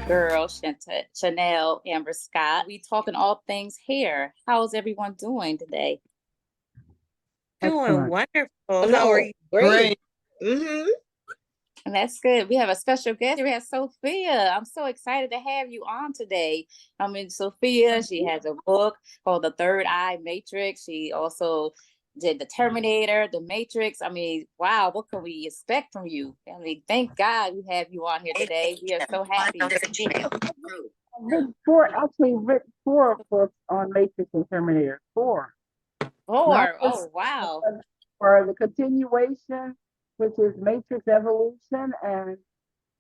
girl, Chanel Amber Scott. We talking all things hair. How's everyone doing today? Doing Excellent. wonderful. How are No, you? great. Mm-hmm. And that's good. We have a special guest. We have Sophia. I'm so excited to have you on today. I mean, Sophia, she has a book called The Third Eye Matrix. She also did The Terminator, The Matrix. I mean, wow, what can we expect from you? I mean, thank God we have you on here today. We are so happy. I've written four books on Matrix and Terminator. Four. Not Four. just Oh, wow. one, for the continuation, which is Matrix Evolution and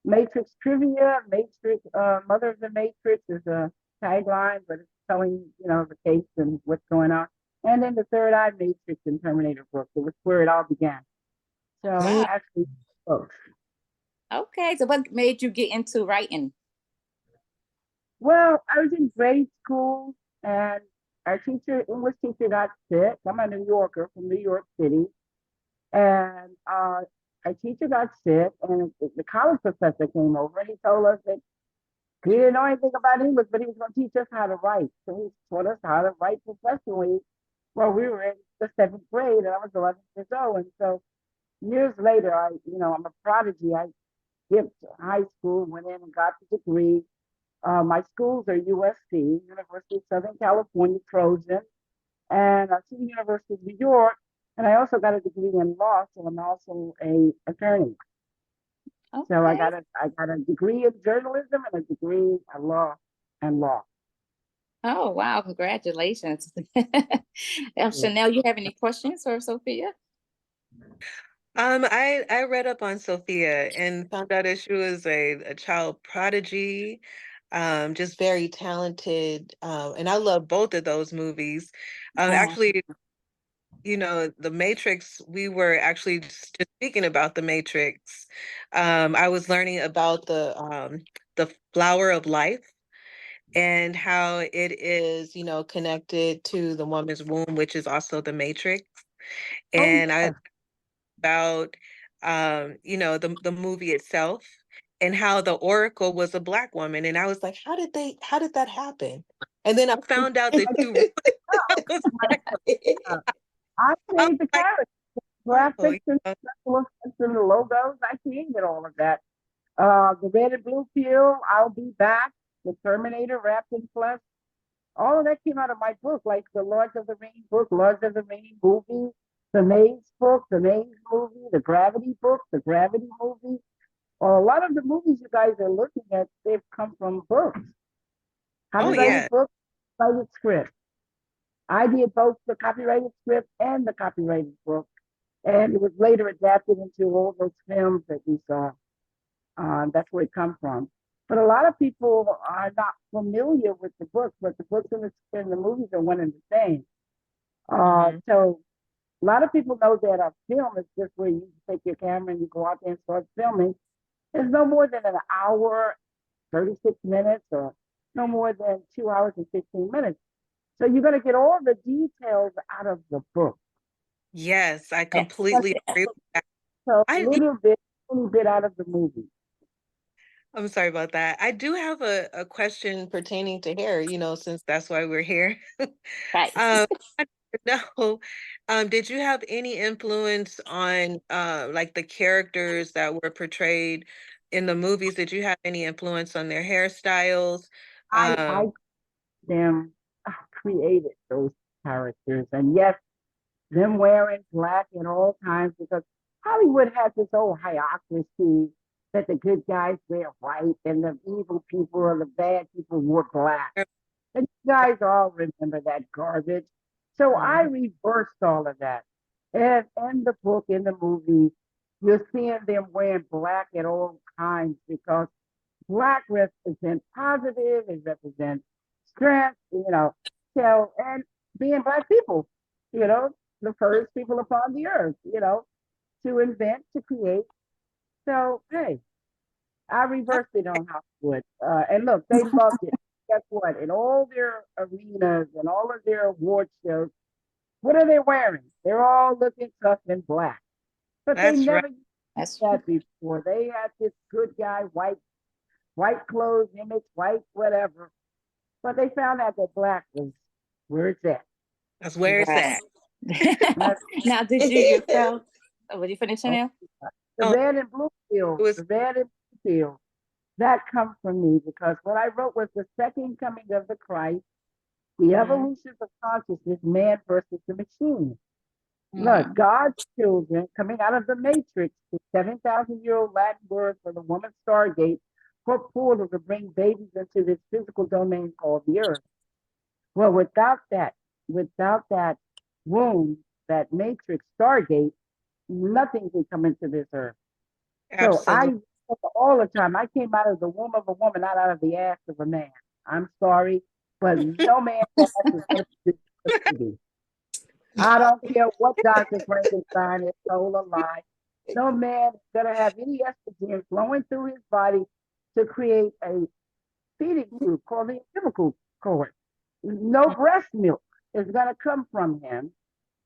Matrix Trivia. Matrix, Mother of the Matrix is a tagline, but it's telling, the case and what's going on. And then the Third Eye Matrix and Terminator book. It was where it all began. So Wow. actually, both. Okay. So what made you get into writing? Well, I was in grade school and our English teacher got sick. I'm a New Yorker from New York City. And our teacher got sick and the college professor came over and he told us that he didn't know anything about English, but he was going to teach us how to write. So he taught us how to write professionally. Well, we were in the seventh grade and I was 11 years old. And so years later, I'm a prodigy. I skipped high school, went in and got the degree. My schools are USC, University of Southern California, Trojan, and City University of New York. And I also got a degree in law, so I'm also a attorney. So I Okay. got a degree in journalism and a degree in law and law. Oh, wow. Congratulations. Yeah. Chanel, you have any questions for Sophia? I read up on Sophia and found out that she was a child prodigy, just very talented. And I love both of those movies. Oh, Actually, The Matrix, we were actually just speaking about The Matrix. I was learning about the flower of life and how it is, connected to the woman's womb, which is also the matrix. Oh, And I yeah. about the movie itself and how the Oracle was a black woman. And I was like, how did that happen? And then I found out that you really was black. I I was create the like, character, oh, graphics and special effects and the logos. I created all of that. The red and blue pill, I'll be back. The Terminator wrapped in flesh. All of that came out of my book, like the Lords of the Rings book, Lords of the Rings movie, the Maze book, the Maze movie, the Gravity book, the Gravity movie. Well, a lot of the movies you guys are looking at, they've come from books. oh Copyrighted yeah. books, copyrighted script. I did both the copyrighted script and the copyrighted book. And it was later adapted into all those films that we saw. That's where it comes from. But a lot of people are not familiar with the books, but the books and the movies are one and the same. Hmm. So a lot of people know that a film is just where you take your camera and you go out there and start filming. It's no more than an hour, 36 minutes, or no more than 2 hours and 15 minutes. So you're going to get all the details out of the book. Yes, I yes. completely agree with that. So a I little bit out of the movie. I'm sorry about that. I do have a question pertaining to hair, since that's why we're here. Right. I know, did you have any influence on like the characters that were portrayed in the movies? Did you have any influence on their hairstyles? I Um, them created those characters, and yes, them wearing black at all times because Hollywood has this old hierarchy that the good guys wear white and the evil people or the bad people wore black. And you guys all remember that garbage. So I mhm. reversed all of that. And in the book, in the movie, you're seeing them wearing black at all times because black represents positive, it represents strength, so and being black people, the first people upon the earth, to invent, to create. So hey, I reversed it on Hollywood. And look, they loved it. Guess what? In all their arenas and all of their award shows, what are they wearing? They're all looking tough in black. But they That's right. never used That's true. that before. They had this good guy, white white clothes, image, white, whatever. But they found out that black was where it's at. That's where it's Right. at. That's Now, did you yourself? Oh, were you finished oh, now? the Oh, red and blue it field, was the red and blue field. That comes from me because what I wrote was the second coming of the Christ, the mhm, evolution of consciousness, man versus the machine. Look, Mhm. God's children coming out of the matrix, the 7,000-year-old Latin word for the woman stargate, for portal to bring babies into this physical domain called the earth. Well, without that womb, that matrix stargate, nothing can come into this earth. So I absolutely. all the time, I came out of the womb of a woman, not out of the ass of a man. I'm sorry, but no man's ass is going to produce a baby. I don't care what Dr. Frankenstein is told a lie. No man is going to have any estrogen flowing through his body to create a feeding tube called the umbilical cord. No breast milk is going to come from him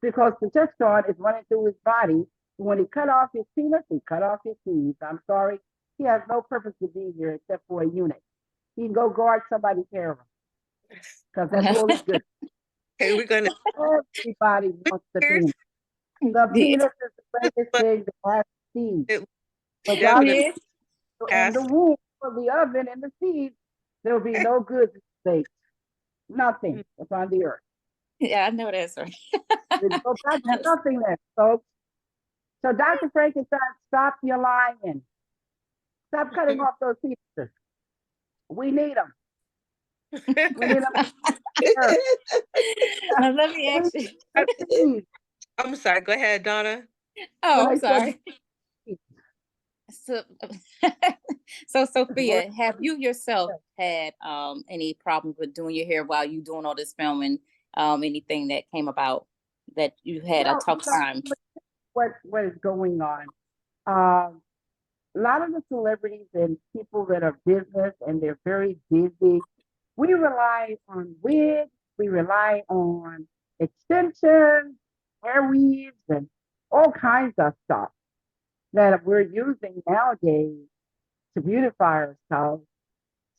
because the testosterone is running through his body. When he cut off his penis, he cut off his teeth. I'm sorry. He has no purpose to be here except for a eunuch. He can go guard somebody's harem because that's all he's good. Okay, we're gonna Everybody wants the here's penis. The Yeah. penis is the greatest but thing that has seed. it Without definitely the Yeah. and the asked. womb of the oven and the seed, there'll be no good baked. Nothing upon the earth. Yeah, I know that's right. We go back to Now, nothingness, folks. So Dr. Frankenstein, stop your lying. Stop cutting off those pieces. We need them. We need them here. now let me We ask need you. the seed. I'm sorry. Go ahead, Donna. Oh, When I'm I said sorry. So, so the Sophia, have you yourself had any problems with doing your hair while you doing all this filming? Anything that came about that you had a well, tough time? what is going on? Um, a lot of the celebrities and people that are business and they're very busy, we rely on wigs, we rely on extensions, hair weaves, and all kinds of stuff that we're using nowadays to beautify ourselves.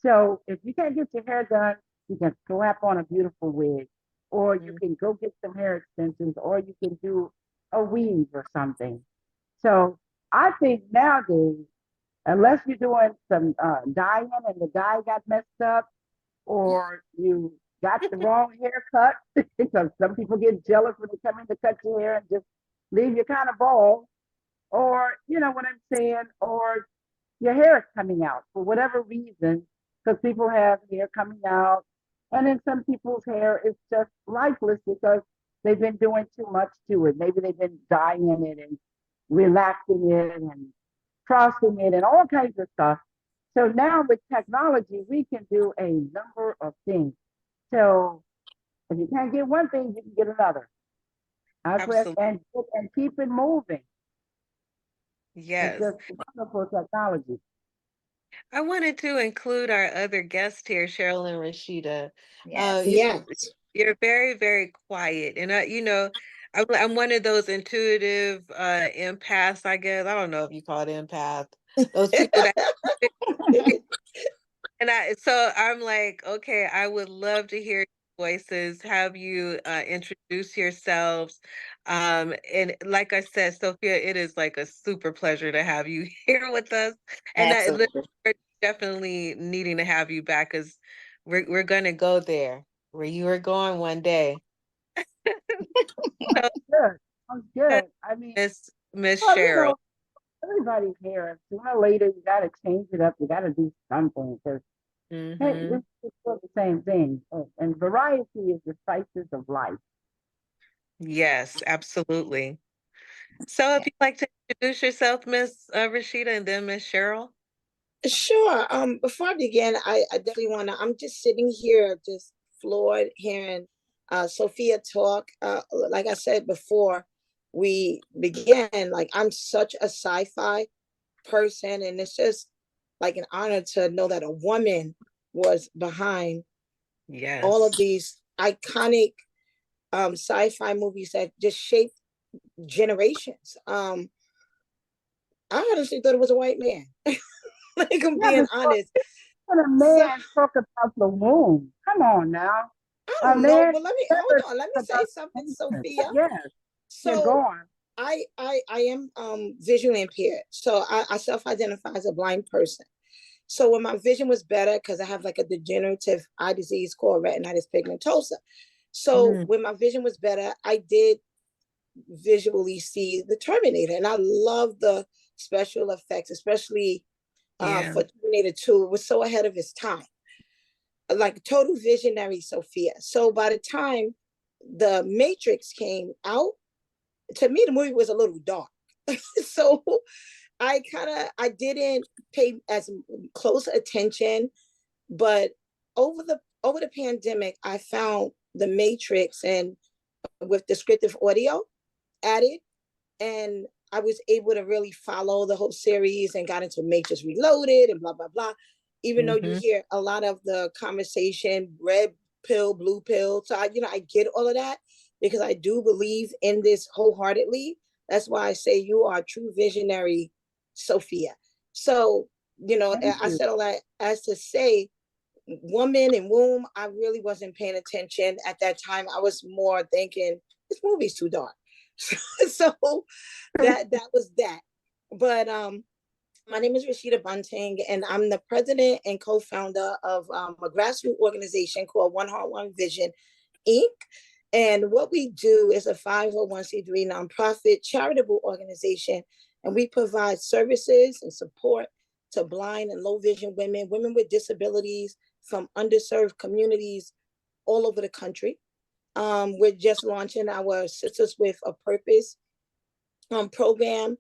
So if you can't get your hair done, you can slap on a beautiful wig, or you can go get some hair extensions, or you can do a weave or something. So I think nowadays, unless you're doing some dyeing and the dye got messed up, or you got the wrong haircut, because some people get jealous when they come in to cut your hair and just leave you kind of bald, or you know what I'm saying, or your hair is coming out for whatever reason, because people have hair coming out, and then some people's hair is just lifeless because they've been doing too much to it. Maybe they've been dyeing it and relaxing it and crossing it and all kinds of stuff. So now with technology, we can do a number of things. So if you can't get one thing, you can get another. Absolutely. And keep it moving. It's Yes. just wonderful technology. I wanted to include our other guest here, Cheryl and Rashida. Yes. You, Yes. you're very, very quiet. And I'm one of those intuitive empaths, I guess. I don't know if you call it empath. Those people that and I'm like, okay, I would love to hear your voices, have you introduce yourselves. And like I said, Sophia, it is like a super pleasure to have you here with us. And Absolutely. we're definitely needing to have you back because we're gonna go there where you are going one day. So Good. Sounds good. I mean, Miss well, you Cheryl. know, everybody's here. Sooner or later, you got to change it up. You got to do something because, hey, Hmm. this is still the same thing. And variety is the spices of life. Yes, absolutely. So if Yeah. you'd like to introduce yourself, Miss Rashida, and then Miss Cheryl. Sure. Before I begin, I definitely wanna, I'm just sitting here just floored hearing Sophia talk. Like I said before we began, like I'm such a sci-fi person, and it's just like an honor to know that a woman was behind all of Yes. these iconic sci-fi movies that just shaped generations. I honestly thought it was a white man. Like I'm Yeah, being because honest. can a So man talk about the womb? Come on now. I A don't know, man but let me hold never on. Let me talk say about something, the penis. Sophia. Yes, yeah, go So on. I am visually impaired. So I self-identify as a blind person. So when my vision was better, because I have like a degenerative eye disease called retinitis pigmentosa. So Mm, when my vision was better, I did visually see the Terminator, and I love the special effects, especially yeah. for Terminator 2. It was so ahead of its time, like total visionary, Sophia. So by the time the Matrix came out, to me the movie was a little dark. So I didn't pay as close attention, but over the pandemic, I found the Matrix and with descriptive audio added, and I was able to really follow the whole series and got into Matrix Reloaded and blah blah blah. Even though you Hmm. hear a lot of the conversation, red pill, blue pill, so I get all of that because I do believe in this wholeheartedly. That's why I say you are a true visionary, Sophia. So Thank I you. said all that as to say, woman and womb, I really wasn't paying attention at that time. I was more thinking this movie's too dark. So that was that. But my name is Rashida Bunting, and I'm the president and co-founder of a grassroots organization called One Heart, One Vision, Inc. And what we do is a 501c3 nonprofit charitable organization, and we provide services and support to blind and low vision women, women with disabilities from underserved communities all over the country. We're just launching our Sisters with a Purpose program,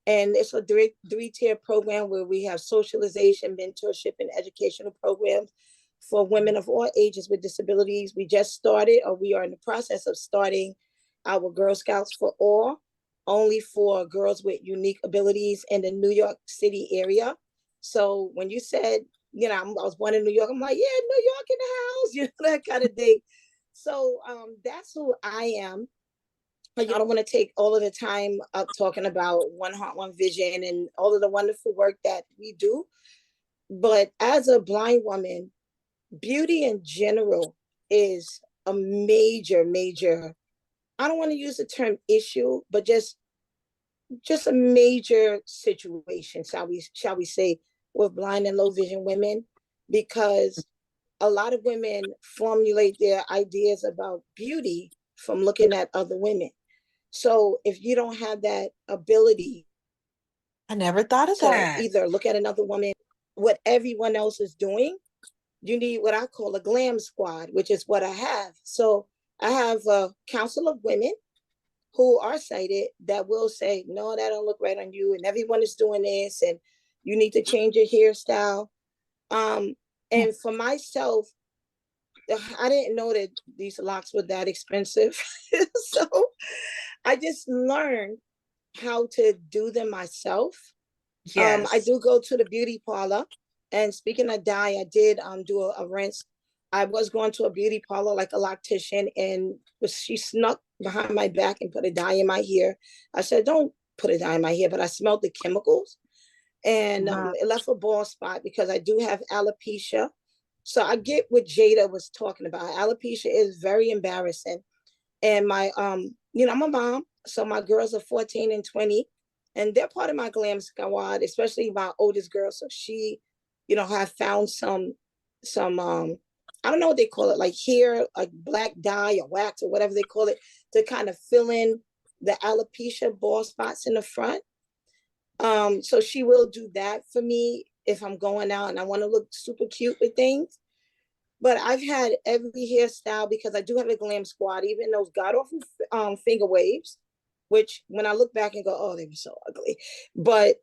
and it's a three-tier program where we have socialization, mentorship, and educational programs for women of all ages with disabilities. We just started, or we are in the process of starting, our Girl Scouts for All, only for girls with unique abilities in the New York City area. So when you said, I was born in New York, I'm like, yeah, New York in the house, that kind of thing. So that's who I am. I don't want to take all of the time up talking about One Heart, One Vision and all of the wonderful work that we do. But as a blind woman, beauty in general is a major, major, I don't want to use the term issue, but just a major situation, shall we say, with blind and low vision women, because a lot of women formulate their ideas about beauty from looking at other women. So if you don't have that ability I never thought of to that. either look at another woman, what everyone else is doing, you need what I call a glam squad, which is what I have. So I have a council of women who are sighted that will say, no, that don't look right on you. And everyone is doing this, and you need to change your hairstyle. And for myself, I didn't know that these locks were that expensive. So I just learned how to do them myself. I Yes. do go to the beauty parlor. And speaking of dye, I did do a rinse. I was going to a beauty parlor like a loctician, and she snuck behind my back and put a dye in my hair. I said, don't put a dye in my hair, but I smelled the chemicals, and Wow. it left a bald spot because I do have alopecia. So I get what Jada was talking about. Alopecia is very embarrassing. And my I'm a mom, so my girls are 14 and 20, and they're part of my glam squad, especially my oldest girl. So she, have found some I don't know what they call it, like hair, like black dye or wax or whatever they call it, to kind of fill in the alopecia bald spots in the front. So she will do that for me if I'm going out and I want to look super cute with things. But I've had every hairstyle because I do have a glam squad, even those god awful finger waves, which when I look back and go, oh, they were so ugly. But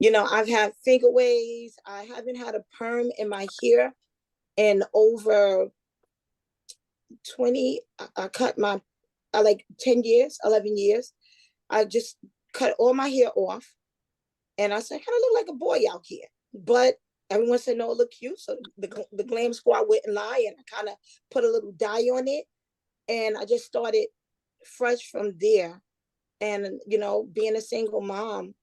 I've had finger waves. I haven't had a perm in my hair in over 20. I cut my like 10 years, 11 years. I just cut all my hair off. And I said, I kind of look like a boy out here. But everyone said, no, it looked cute. So the glam squad wouldn't lie. And I kind of put a little dye on it. And I just started fresh from there. And, being a single mom,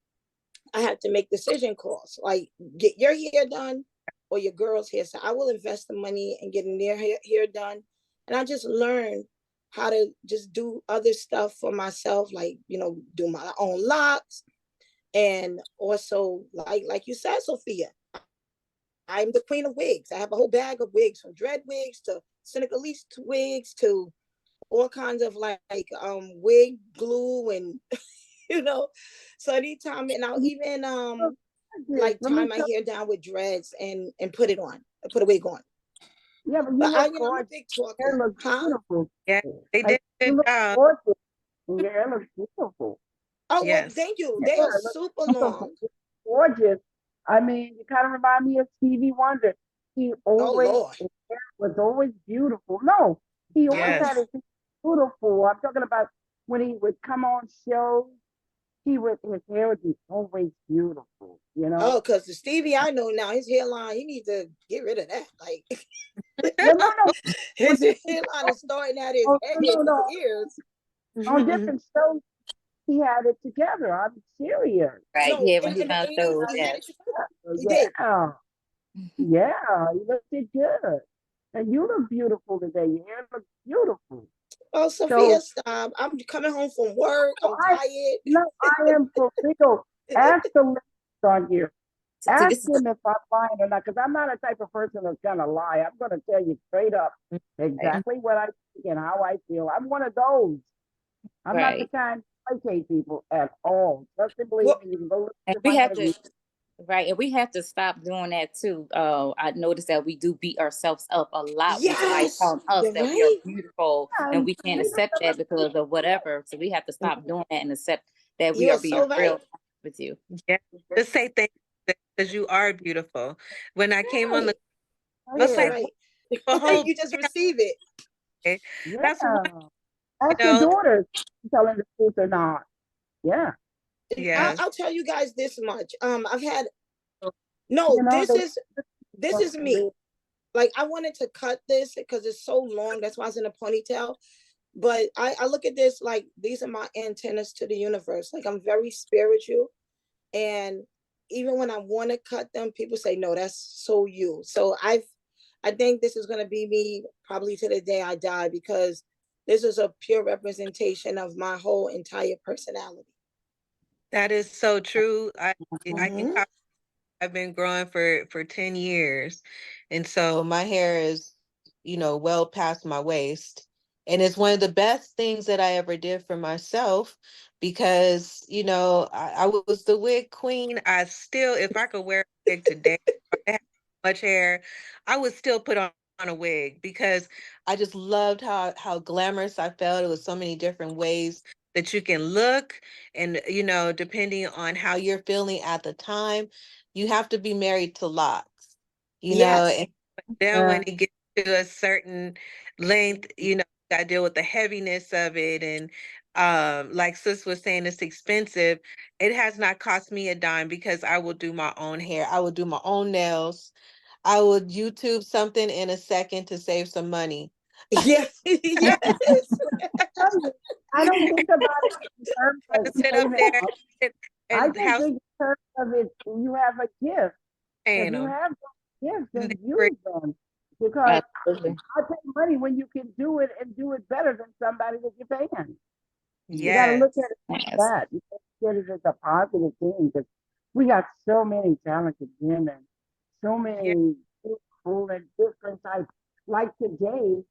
I had to make decision calls. Like, get your hair done or your girl's hair. So I will invest the money in getting their hair done. And I just learned how to just do other stuff for myself, like, you know, do my own locks. And also, like you said, Sophia, I'm the queen of wigs. I have a whole bag of wigs, from dread wigs to Senegalese wigs to all kinds of like wig glue and you know. So anytime, and I'll even like tie my hair down with dreads and put it on, put a wig on. Yeah, but you But look you know, I'm a gorgeous. big Your hair talker, looks huh? beautiful. Yeah, they Like, did a you good look job. gorgeous. And your hair looks beautiful. Oh well, Yes. thank you. Yeah, They are it looks super beautiful. long. It's gorgeous. I mean, you kind of remind me of Stevie Wonder. He Oh always, Lord. his hair was always beautiful. No, he always Yes. had his hair beautiful. I'm talking about when he would come on shows, his hair would be always beautiful, you know? Oh, because the Stevie I know now, his hairline, he needs to get rid of that. Like No, no, no. On his different hairline shows, is starting at his oh, head, no, no, his no. ears. On different shows, he had it together. I'm serious. Right. No, Yeah, when he done shows, he had yes. it together. He did. Yeah, yeah, you looked good. And you look beautiful today. Your hair looks beautiful. Oh, So, Sophia, stop. I'm coming home from work. so I'm I, tired. no, I am for real. Ask the ladies on here. See, Ask this is them if I'm lying or not, because I'm not a type of person that's gonna lie. I'm gonna tell you straight up right. exactly what I think and how I feel. I'm one of those. I'm not the Right. kind to placate people at all. Trust and believe Well, me. You can go And look at we my have to, interview. right, and we have to stop doing that too. I noticed that we do beat ourselves up a lot when somebody's yes, telling us you're that we are right. beautiful Yeah, and we and can't we accept that because of whatever. So we have to stop doing that and accept that we You are are being so right. real with you. Yeah. Just say thank you because you are beautiful. When I came on Right. the, I Go was You're like, ahead. well, right. the whole You just receive it. day. That's what, Yeah. you Ask your know. daughters telling the truth or not. Yeah. Yes. I'll tell you guys this much. I've had no. You know, This is me. Like I wanted to cut this because it's so long. That's why it's in a ponytail. But I look at this like these are my antennas to the universe. Like I'm very spiritual, and even when I want to cut them, people say no, that's so you. So I think this is going to be me probably to the day I die, because this is a pure representation of my whole entire personality. That is so true. I can Mhm. talk. I've been growing for 10 years. And so my hair is, well past my waist. And it's one of the best things that I ever did for myself because, I was the wig queen. I still, if I could wear a wig today, if I had much hair, I would still put on a wig because I just loved how glamorous I felt. It was so many different ways that you can look and, depending on how you're feeling at the time, you have to be married to locks, Yes. and then when it gets to a certain length, got to deal with the heaviness of it. And like Sis was saying, it's expensive. It has not cost me a dime because I will do my own hair. I will do my own nails. I would YouTube something in a second to save some money. Yes. Yes. I don't think about it in terms of Sit up saving there money. and, I and just have think in terms of it, you have a gift. If paying you them. have those gifts, then Great. use them. Because Absolutely. I pay money when you can do it and do it better than somebody that you're paying. You got to Yes. look at it like Yes. that. You can't look at it as a positive thing because we got so many talented women, so Yeah. many cool and different types. Like today,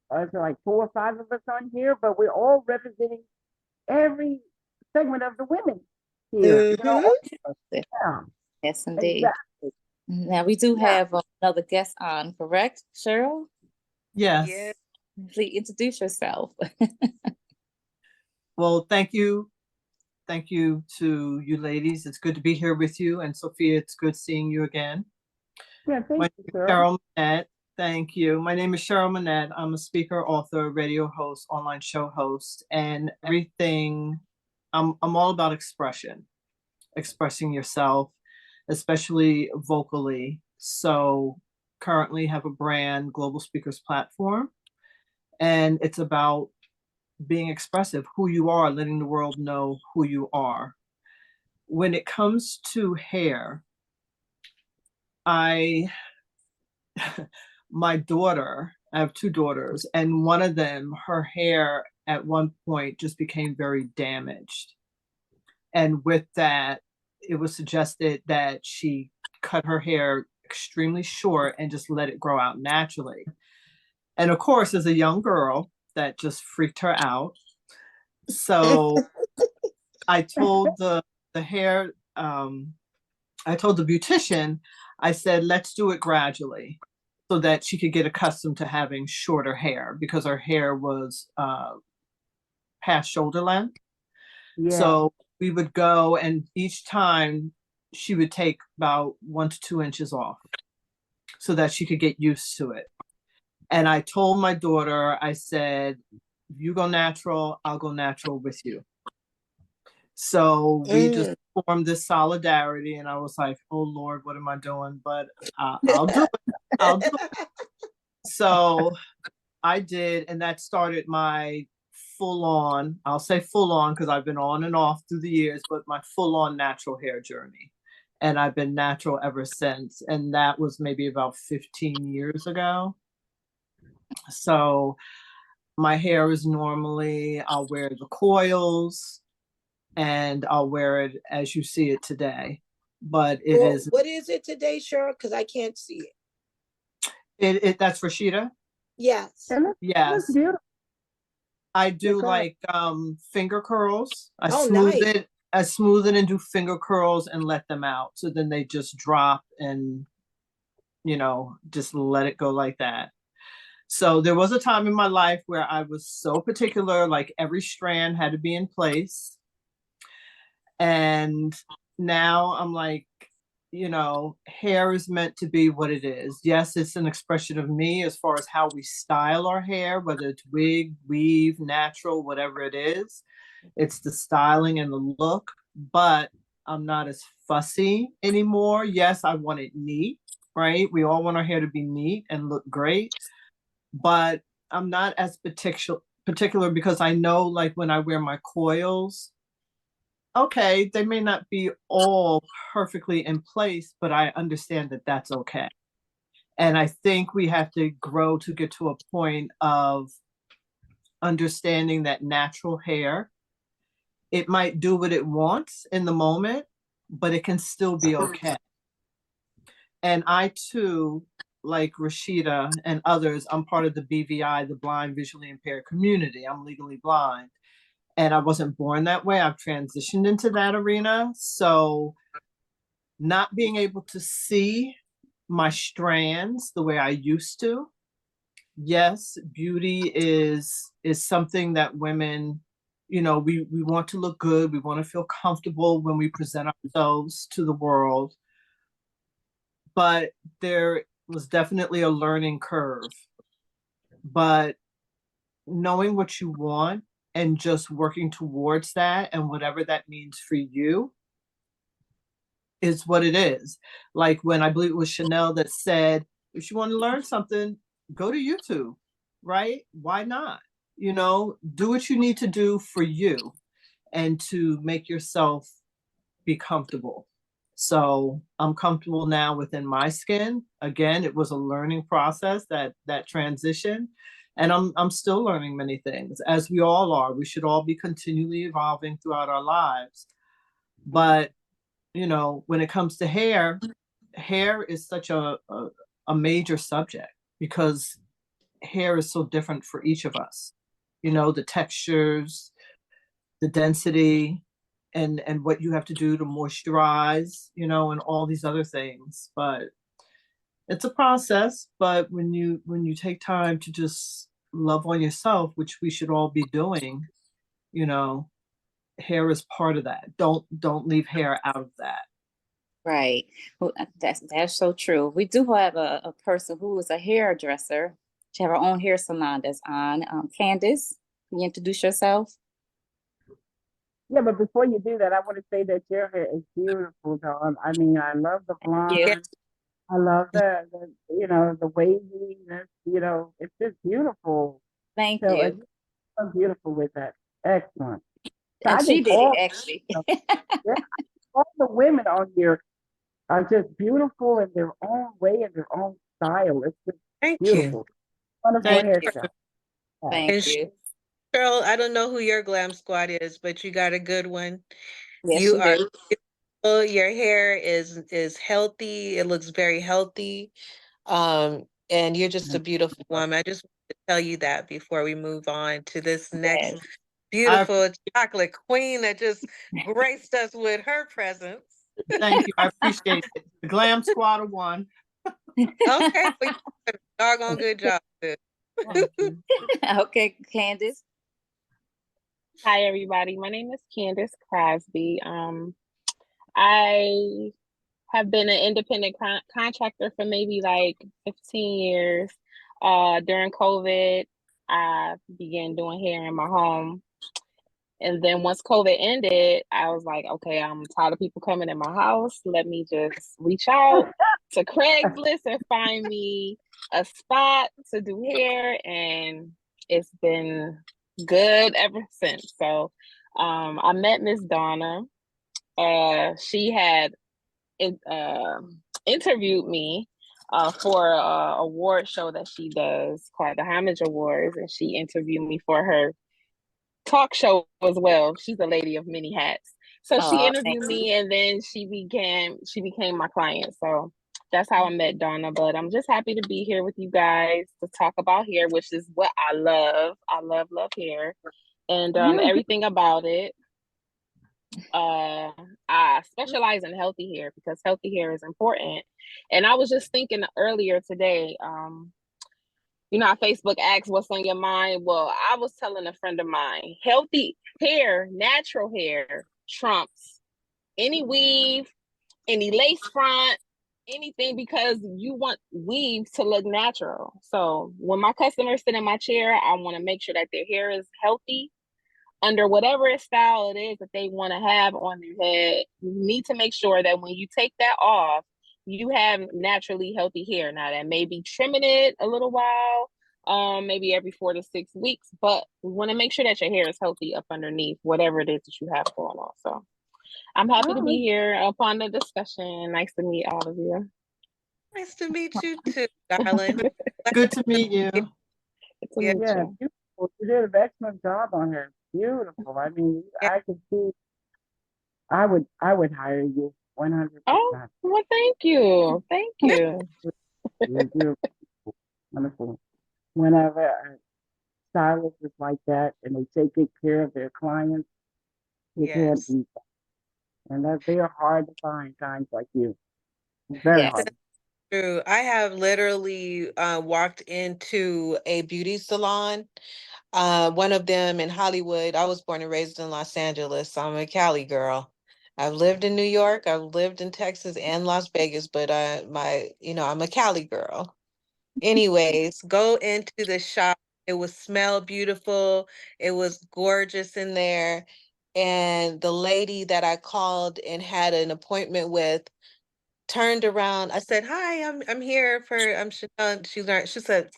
there's like 4 or 5 of us on here, but we're all representing every segment of the women here. You know, Hmm. all of us. Yeah, Yes, indeed. exactly. Now we do Yeah. have another guest on, correct, Cheryl? Yeah. Yes. Please introduce yourself. Well, thank you. Thank you to you ladies. It's good to be here with you. And Sophia, it's good seeing you again. Yeah, My thank name you, is sir. Cheryl Manette. Thank you. My name is Cheryl Manette. I'm a speaker, author, radio host, online show host, and everything. I'm all about expression, expressing yourself, especially vocally. So currently have a brand, Global Speakers Platform, and it's about being expressive, who you are, letting the world know who you are. When it comes to hair, I my daughter, I have two daughters, and one of them, her hair at one point just became very damaged. And with that, it was suggested that she cut her hair extremely short and just let it grow out naturally. And of course, as a young girl, that just freaked her out. So I told the hair, I told the beautician, I said, let's do it gradually so that she could get accustomed to having shorter hair because her hair was past shoulder length. Yeah. So we would go, and each time she would take about 1 to 2 inches off so that she could get used to it. And I told my daughter, I said, you go natural, I'll go natural with you. So we just formed this solidarity, and I was like, oh Lord, what am I doing? But I'll do it. I'll do it. So I did, and that started my full on, I'll say full on because I've been on and off through the years, but my full on natural hair journey. And I've been natural ever since. And that was maybe about 15 years ago. So my hair is normally, I'll wear the coils and I'll wear it as you see it today. But it is. What is it today, Cheryl? Because I can't see it. That's Rashida? Yes. Yes. Beautiful. I do like finger curls. I Oh, smooth nice. it. I smooth it and do finger curls and let them out. So then they just drop and, you know, just let it go like that. So there was a time in my life where I was so particular, like every strand had to be in place. And now I'm like, you know, hair is meant to be what it is. Yes, it's an expression of me as far as how we style our hair, whether it's wig, weave, natural, whatever it is. It's the styling and the look, but I'm not as fussy anymore. Yes, I want it neat, right? We all want our hair to be neat and look great, but I'm not as particular because I know, like when I wear my coils, okay, they may not be all perfectly in place, but I understand that that's okay. And I think we have to grow to get to a point of understanding that natural hair, it might do what it wants in the moment, but it can still be okay. And I too, like Rashida and others, I'm part of the BVI, the blind visually impaired community. I'm legally blind. And I wasn't born that way. I've transitioned into that arena. So not being able to see my strands the way I used to, yes, beauty is something that women, you know, we want to look good. We want to feel comfortable when we present ourselves to the world. But there was definitely a learning curve. But knowing what you want and just working towards that and whatever that means for you is what it is. Like when I believe it was Chanel that said, if you want to learn something, go to YouTube, right? Why not? You know, do what you need to do for you and to make yourself be comfortable. So I'm comfortable now within my skin. Again, it was a learning process, that transition. And I'm still learning many things, as we all are. We should all be continually evolving throughout our lives. But, you know, when it comes to hair is such a major subject because hair is so different for each of us. You know, the textures, the density, and what you have to do to moisturize, you know, and all these other things. But it's a process. But when you take time to just love on yourself, which we should all be doing, you know, hair is part of that. Don't leave hair out of that. Right. Well, that's so true. We do have a person who is a hairdresser. She have her own hair salon that's on. Candace, can you introduce yourself? Yeah, but before you do that, I want to say that your hair is beautiful, though. I mean, I love the blonde. I love the you know, the waviness. You know, it's just beautiful. Thank So you. so beautiful with that. Excellent. So And I she think did it actually. yeah, all the women on here are just beautiful in their own way, in their own style. It's just Thank you. beautiful. Wonderful Thank you. hairstyle. Yeah. Thank And you. Cheryl, I don't know who your glam squad is, but you got a good one. Yes, You you are do. beautiful. Your hair is healthy. It looks very healthy. And you're just a beautiful woman. I just want to tell you that before we move on to this next Yes. I beautiful chocolate queen that just graced us with her presence. thank you. I appreciate it. The glam squad of one. Okay, well, you did a doggone good job, sis. Thank you. Okay, Candace. Hi, everybody. My name is Candace Crosby. I have been an independent contractor for maybe like 15 years. During COVID, I began doing hair in my home. And then once COVID ended, I was like, okay, I'm tired of people coming in my house. Let me just reach out to Craigslist and find me a spot to do hair. And it's been good ever since. So I met Miss Donna. She had interviewed me for a award show that she does called the Homage Awards, and she interviewed me for her talk show as well. She's a lady of many hats. So she Oh, thank interviewed you. me, and then she became my client. So that's how I met Donna. But I'm just happy to be here with you guys to talk about hair, which is what I love. I love hair and You everything about it. I specialize in healthy hair because healthy hair is important. And I was just thinking earlier today, you know, how Facebook asks what's on your mind. Well, I was telling a friend of mine, healthy hair, natural hair trumps any weave, any lace front, anything, because you want weave to look natural. So when my customers sit in my chair, I want to make sure that their hair is healthy under whatever style it is that they want to have on their head. You need to make sure that when you take that off, you have naturally healthy hair. Now that may be trimming it a little while, maybe every 4 to 6 weeks, but we want to make sure that your hair is healthy up underneath whatever it is that you have going on. So I'm happy to know, be here upon the discussion. Nice to meet all of you. Nice to meet you too, darling. Good to meet you. Good to Yeah. meet yeah, you. beautiful. You did an excellent job on her. Beautiful. I mean, Yeah. I could see. I would hire you 100%. Oh, well, thank you. Thank you. You're wonderful. Whenever a stylist is like that and they take good care of their clients, you can't Yes. beat that. And that they are hard to find times like you. Very Yes. hard. True. I have literally walked into a beauty salon. One of them in Hollywood. I was born and raised in Los Angeles, so I'm a Cali girl. I've lived in New York, I've lived in Texas and Las Vegas, but I'm a Cali girl. Anyways, go into the shop. It would smell beautiful. It was gorgeous in there. And the lady that I called and had an appointment with turned around. I said, "Hi, I'm here for Chanel." She said,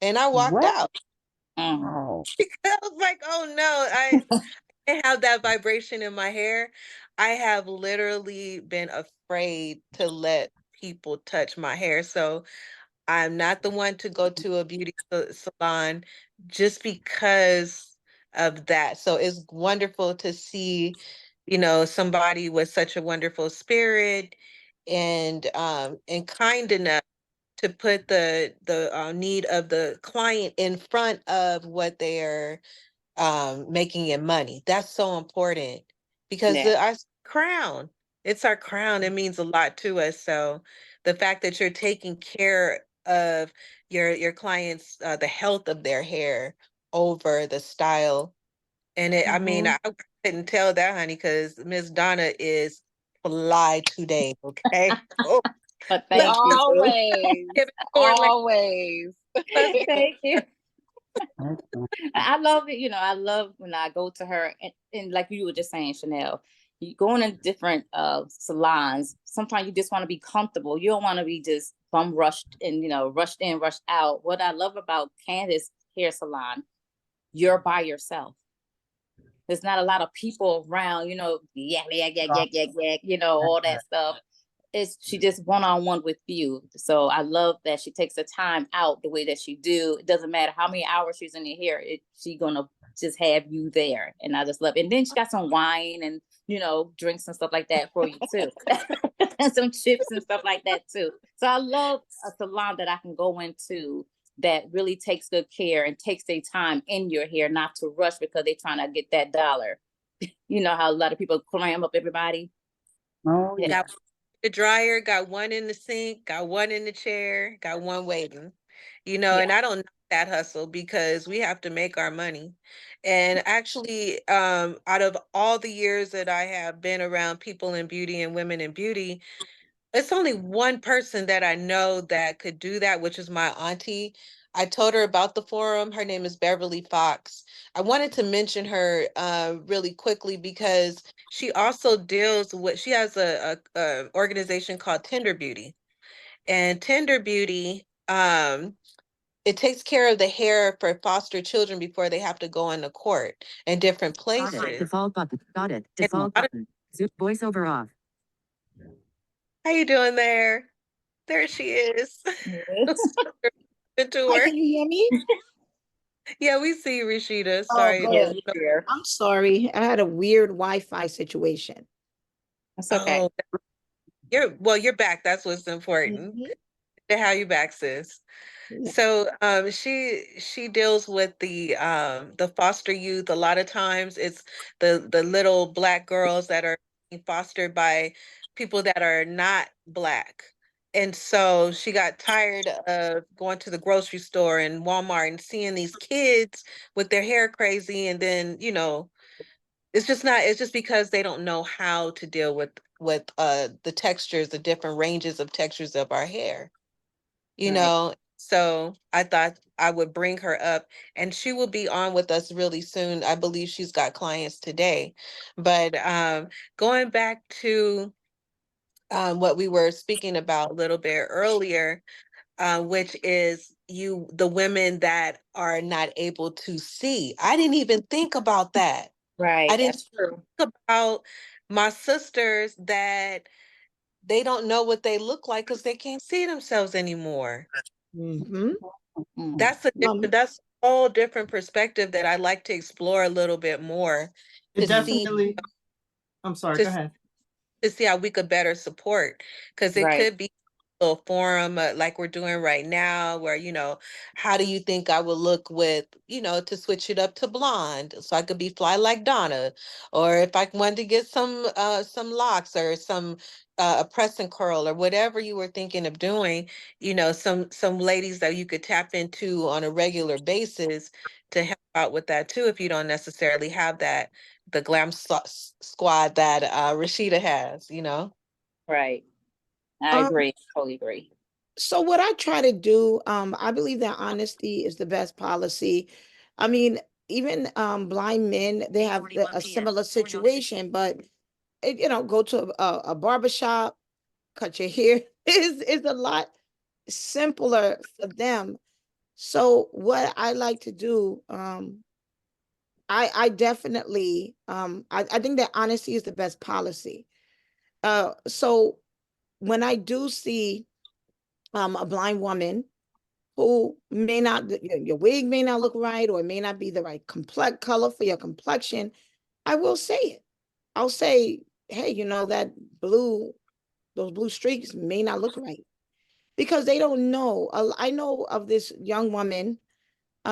and I walked What? out. Mm. Oh, I was like, "Oh no, I have that vibration in my hair." I have literally been afraid to let people touch my hair. So I'm not the one to go to a beauty salon just because of that. So it's wonderful to see, somebody with such a wonderful spirit and kind enough to put the need of the client in front of what they're making in money. That's so important because Yeah. our crown, it's our crown. It means a lot to us. So the fact that you're taking care of your clients, the health of their hair over the style. And I mean, mhm. I couldn't tell that, honey, because Miss Donna is fly today. Okay. Oh, But let's thank you too. Always, give it to her. always. Let's give Thank you. Excellent. I love it. I love when I go to her and like you were just saying, Chanel, you going in different salons. Sometimes you just want to be comfortable. You don't want to be just bum rushed and rushed in, rushed out. What I love about Candace Hair Salon, you're by yourself. There's not a lot of people around, yak, yak, yak, yak, yak, yak, all that stuff. she just one-on-one with you. So I love that she takes the time out the way that she do. It doesn't matter how many hours she's in your hair, she gonna just have you there. And I just love it. And then she got some wine and, you know, drinks and stuff like that for you too. And some chips and stuff like that too. So I love a salon that I can go into that really takes good care and takes their time in your hair, not to rush because they're trying to get that dollar. You know how a lot of people clam up everybody. Oh, yeah. Got the dryer, got one in the sink, got one in the chair, got one waiting. You know, Yeah. and I don't know that hustle because we have to make our money. And actually, out of all the years that I have been around people in beauty and women in beauty, it's only one person that I know that could do that, which is my auntie. I told her about the forum. Her name is Beverly Fox. I wanted to mention her really quickly because she also deals with, she has a organization called Tender Beauty. And Tender Beauty, it takes care of the hair for foster children before they have to go into court in different places. Default button. Got it. And a Default lot of- button. Zoom voiceover off. How you doing there? There she is. Good to Hi, her. can you hear me? Yeah, we see you, Rashida. Oh, Sorry. good. Here. I'm sorry. I had a weird Wi-Fi situation. That's okay. Oh, you're back. That's what's important. Mhm. To have you back, sis. Yeah. So she deals with the foster youth. A lot of times it's the little Black girls that are being fostered by people that are not Black. And so she got tired of going to the grocery store and Walmart and seeing these kids with their hair crazy, and then, you know, it's just because they don't know how to deal with the textures, the different ranges of textures of our hair, you Right. know. So I thought I would bring her up, and she will be on with us really soon. I believe she's got clients today. But going back to what we were speaking about a little bit earlier, which is the women that are not able to see. I didn't even think about that. Right. I didn't That's true. think about my sisters that they don't know what they look like because they can't see themselves anymore. Mhm. Mm. That's a whole different perspective that I like to explore a little bit more It to see definitely, I'm sorry, to go ahead. to see how we could better support, because it Right. could be a forum like we're doing right now where, you know, how do you think I would look with, you know, to switch it up to blonde so I could be fly like Donna, or if I wanted to get some locks or some a press and curl or whatever you were thinking of doing, you know, some ladies that you could tap into on a regular basis to help out with that too, if you don't necessarily have that the squad that Rashida has, you know. Right. I Um, agree. Totally agree. so what I try to do, I believe that honesty is the best policy. I mean, even blind men, they have a similar situation, but you know, go to a barber shop, cut your hair is a lot simpler for them. So what I like to do, I definitely I think that honesty is the best policy. So when I do see a blind woman who may not, your wig may not look right, or it may not be the right complex color for your complexion, I will say it. I'll say, hey, you know, that those blue streaks may not look right, because they don't know. I know of this young woman.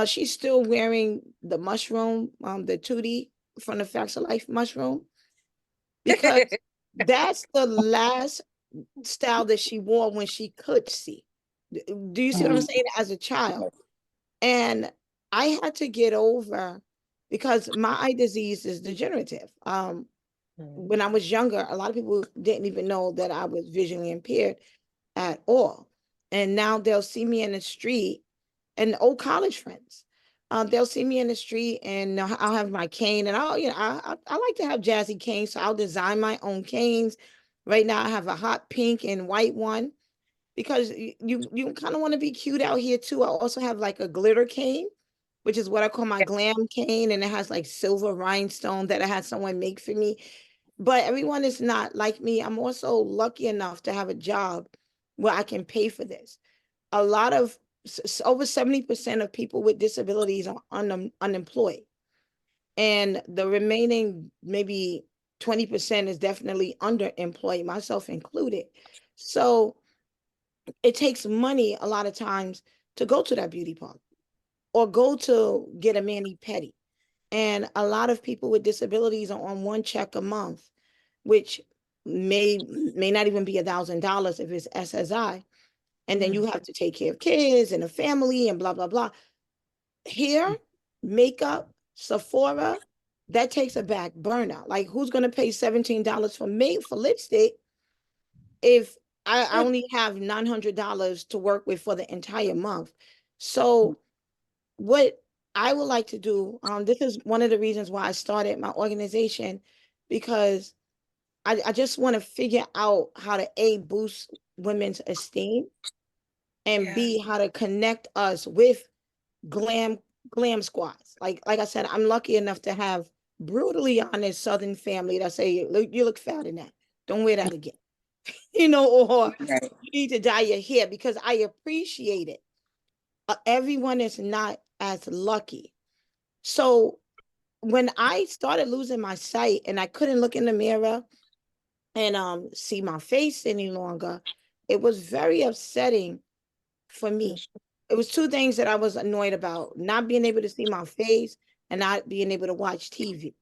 She's still wearing the mushroom, the 2D from the Facts of Life mushroom, because that's the last style that she wore when she could see. Do you see what I'm saying? As a child. And I had to get over, because my eye disease is degenerative. When I was younger, a lot of people didn't even know that I was visually impaired at all. And now they'll see me in the street, and old college friends. They'll see me in the street, and I'll have my cane, and I'll, you know, I like to have jazzy canes, so I'll design my own canes. Right now, I have a hot pink and white one, because you kind of want to be cute out here too. I also have like a glitter cane, which is what I call my glam cane, and it has like silver rhinestone that I had someone make for me. but everyone is not like me. I'm also lucky enough to have a job where I can pay for this. A lot of over 70% of people with disabilities are unemployed. And the remaining maybe 20% is definitely underemployed, myself included. So it takes money a lot of times to go to that beauty parlor or go to get a mani-pedi. And a lot of people with disabilities are on one check a month, which may not even be $1,000 if it's SSI. And then you have to take care of kids and a family and blah, blah, blah. Hair, makeup, Sephora, that takes a back burner. Like, who's going to pay $17 for lipstick if I only have $900 to work with for the entire month? So what I would like to do, this is one of the reasons why I started my organization, because I just want to figure out how to A, boost women's esteem, and B, how to connect us with glam squads. Like I said, I'm lucky enough to have brutally honest Southern family that say, look, you look fat in that. Don't wear that again. Or Right. you need to dye your hair, because I appreciate it. Everyone is not as lucky. So when I started losing my sight and I couldn't look in the mirror and see my face any longer, it was very upsetting for me. It was two things that I was annoyed about: not being able to see my face and not being able to watch TV.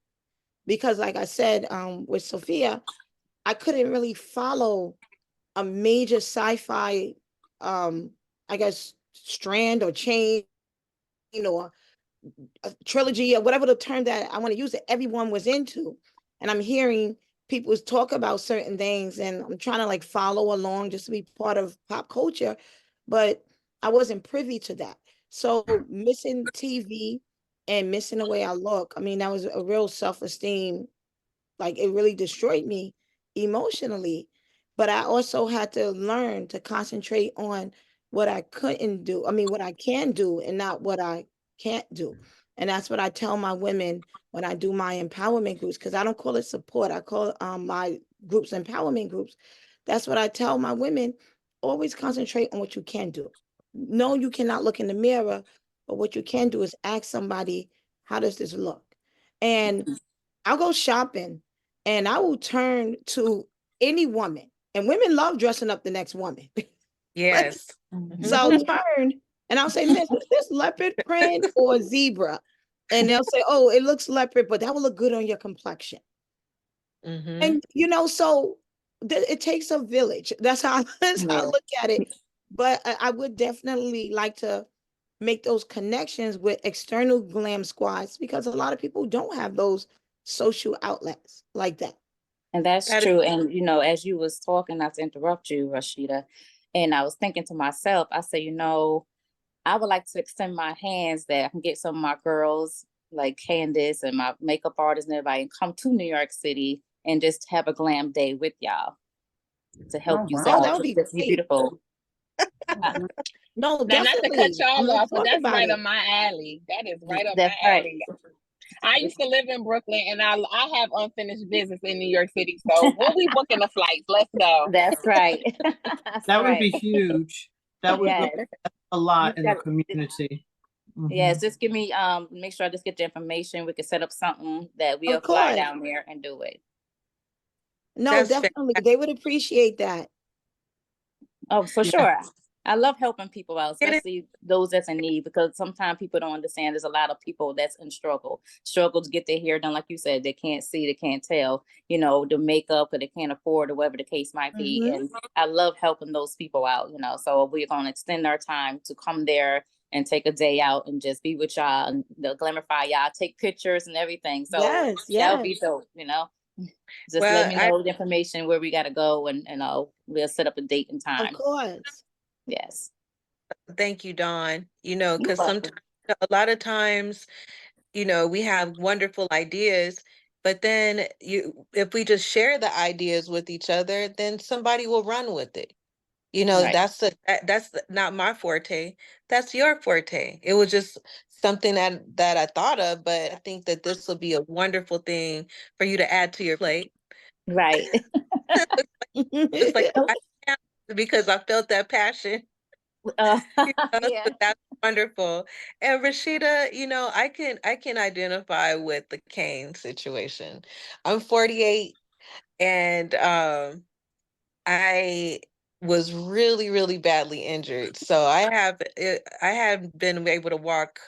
Because like I said, with Sophia, I couldn't really follow a major sci-fi, I guess, strand or chain or a trilogy or whatever the term that I want to use that everyone was into. And I'm hearing people talk about certain things and I'm trying to like follow along just to be part of pop culture, but I wasn't privy to that. So missing TV and missing the way I look, I mean, that was a real self-esteem, like it really destroyed me emotionally. But I also had to learn to concentrate on what I couldn't do. I mean, what I can do and not what I can't do. And that's what I tell my women when I do my empowerment groups, because I don't call it support. I call my groups empowerment groups. That's what I tell my women. Always concentrate on what you can do. No, you cannot look in the mirror, but what you can do is ask somebody, how does this look? And I'll go shopping and I will turn to any woman. And women love dressing up the next woman. Yes. So I'll turn and I'll say, Miss, is this leopard print or zebra? And they'll say, oh, it looks leopard, but that will look good on your complexion. Mm-hmm. And, so it takes a village. That's how I look at it. But I would definitely like to make those connections with external glam squads, because a lot of people don't have those social outlets like that. And that's That is- true. And as you was talking, not to interrupt you, Rashida, and I was thinking to myself, I said, I would like to extend my hands that I can get some of my girls like Candace and my makeup artists and everybody and come to New York City and just have a glam day with y'all to help Oh, you wow. Oh, out. that would be Just be great. beautiful. No, Now, not to definitely. cut y'all I'm off, but talk that's about right it. up my alley. That is right up That's my right. alley. I used to live in Brooklyn, and I have unfinished business in New York City. So when we booking the flights, let's go. That's right. That's That would right. be huge. That would Yes. really help a lot You in the got- community. Yes, just give me make sure I just get the information. We can set up something that we'll Of fly course. down there and do it. No, That's definitely. They would appreciate that. Oh, for Yeah. sure. I love helping people out, It is- especially those that's in need, because sometimes people don't understand there's a lot of people that's in struggle to get their hair done. Like you said, they can't see, they can't tell, the makeup, or they can't afford, or whatever the case might be. Mhm. And I love helping those people out, so we're going to extend our time to come there and take a day out and just be with y'all and glamify y'all, take pictures and everything. So Yes, that would be yes. dope, Just Well, let me know the information where we got to go, and we'll set up a date and Of time. course. Yes. thank you, Dawn. You're Because welcome. sometimes, a lot of times, we have wonderful ideas, but then if we just share the ideas with each other, then somebody will run with it. Right. That's not my forte. That's your forte. It was just something that I thought of, but I think that this will be a wonderful thing for you to add to your plate. Right. It's like I can't, because I felt that passion. Uh, So yeah. that's wonderful. And Rashida, I can identify with the cane situation. I'm 48, and I was really, really badly injured. So I have been able to walk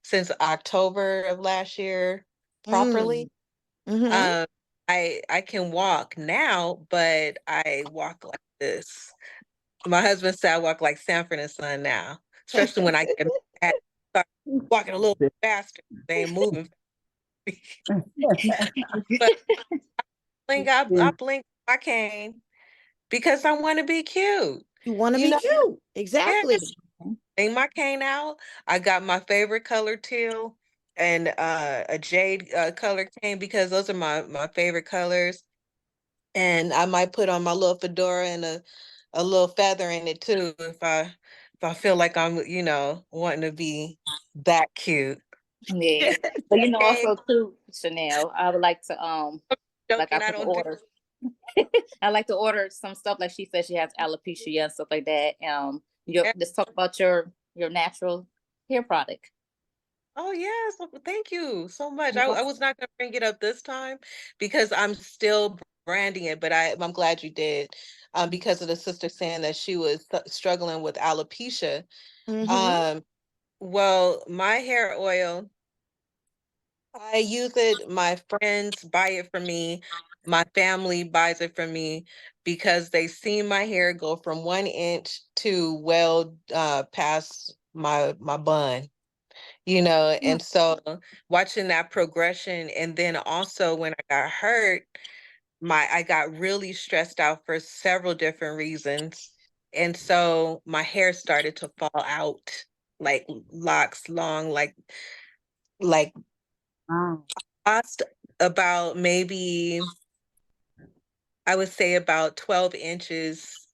since October of last year properly. Mm-hmm. Um, I can walk now, but I walk like this. My husband said I walk like Sanford and Son now, especially when I get mad, start walking a little faster. They ain't moving. But I blink my cane because I want to be cute. You want to You be know, cute. yeah, Exactly. bring my cane out. I got my favorite color teal and a jade color cane because those are my favorite colors. And I might put on my little fedora and a little feather in it too if I feel like I'm, wanting to be that cute. Yeah. But Okay, also too, Chanel, I would like to like I joking, I put the don't do. order. I like to order some stuff like she said she has alopecia and stuff like that. Just talk about your natural hair product. Oh yes, thank you so much. I was not gonna bring it up this time because I'm still branding it, but I'm glad you did, because of the sister saying that she was struggling with alopecia. Mm-hmm. Um, well, my hair oil, I use it. My friends buy it for me. My family buys it for me because they see my hair go from 1 inch to well past my bun. And so watching that progression, and then also when I got hurt, I got really stressed out for several different reasons. And so my hair started to fall out, like locks long, like Wow. lost about, maybe I would say about 12 inches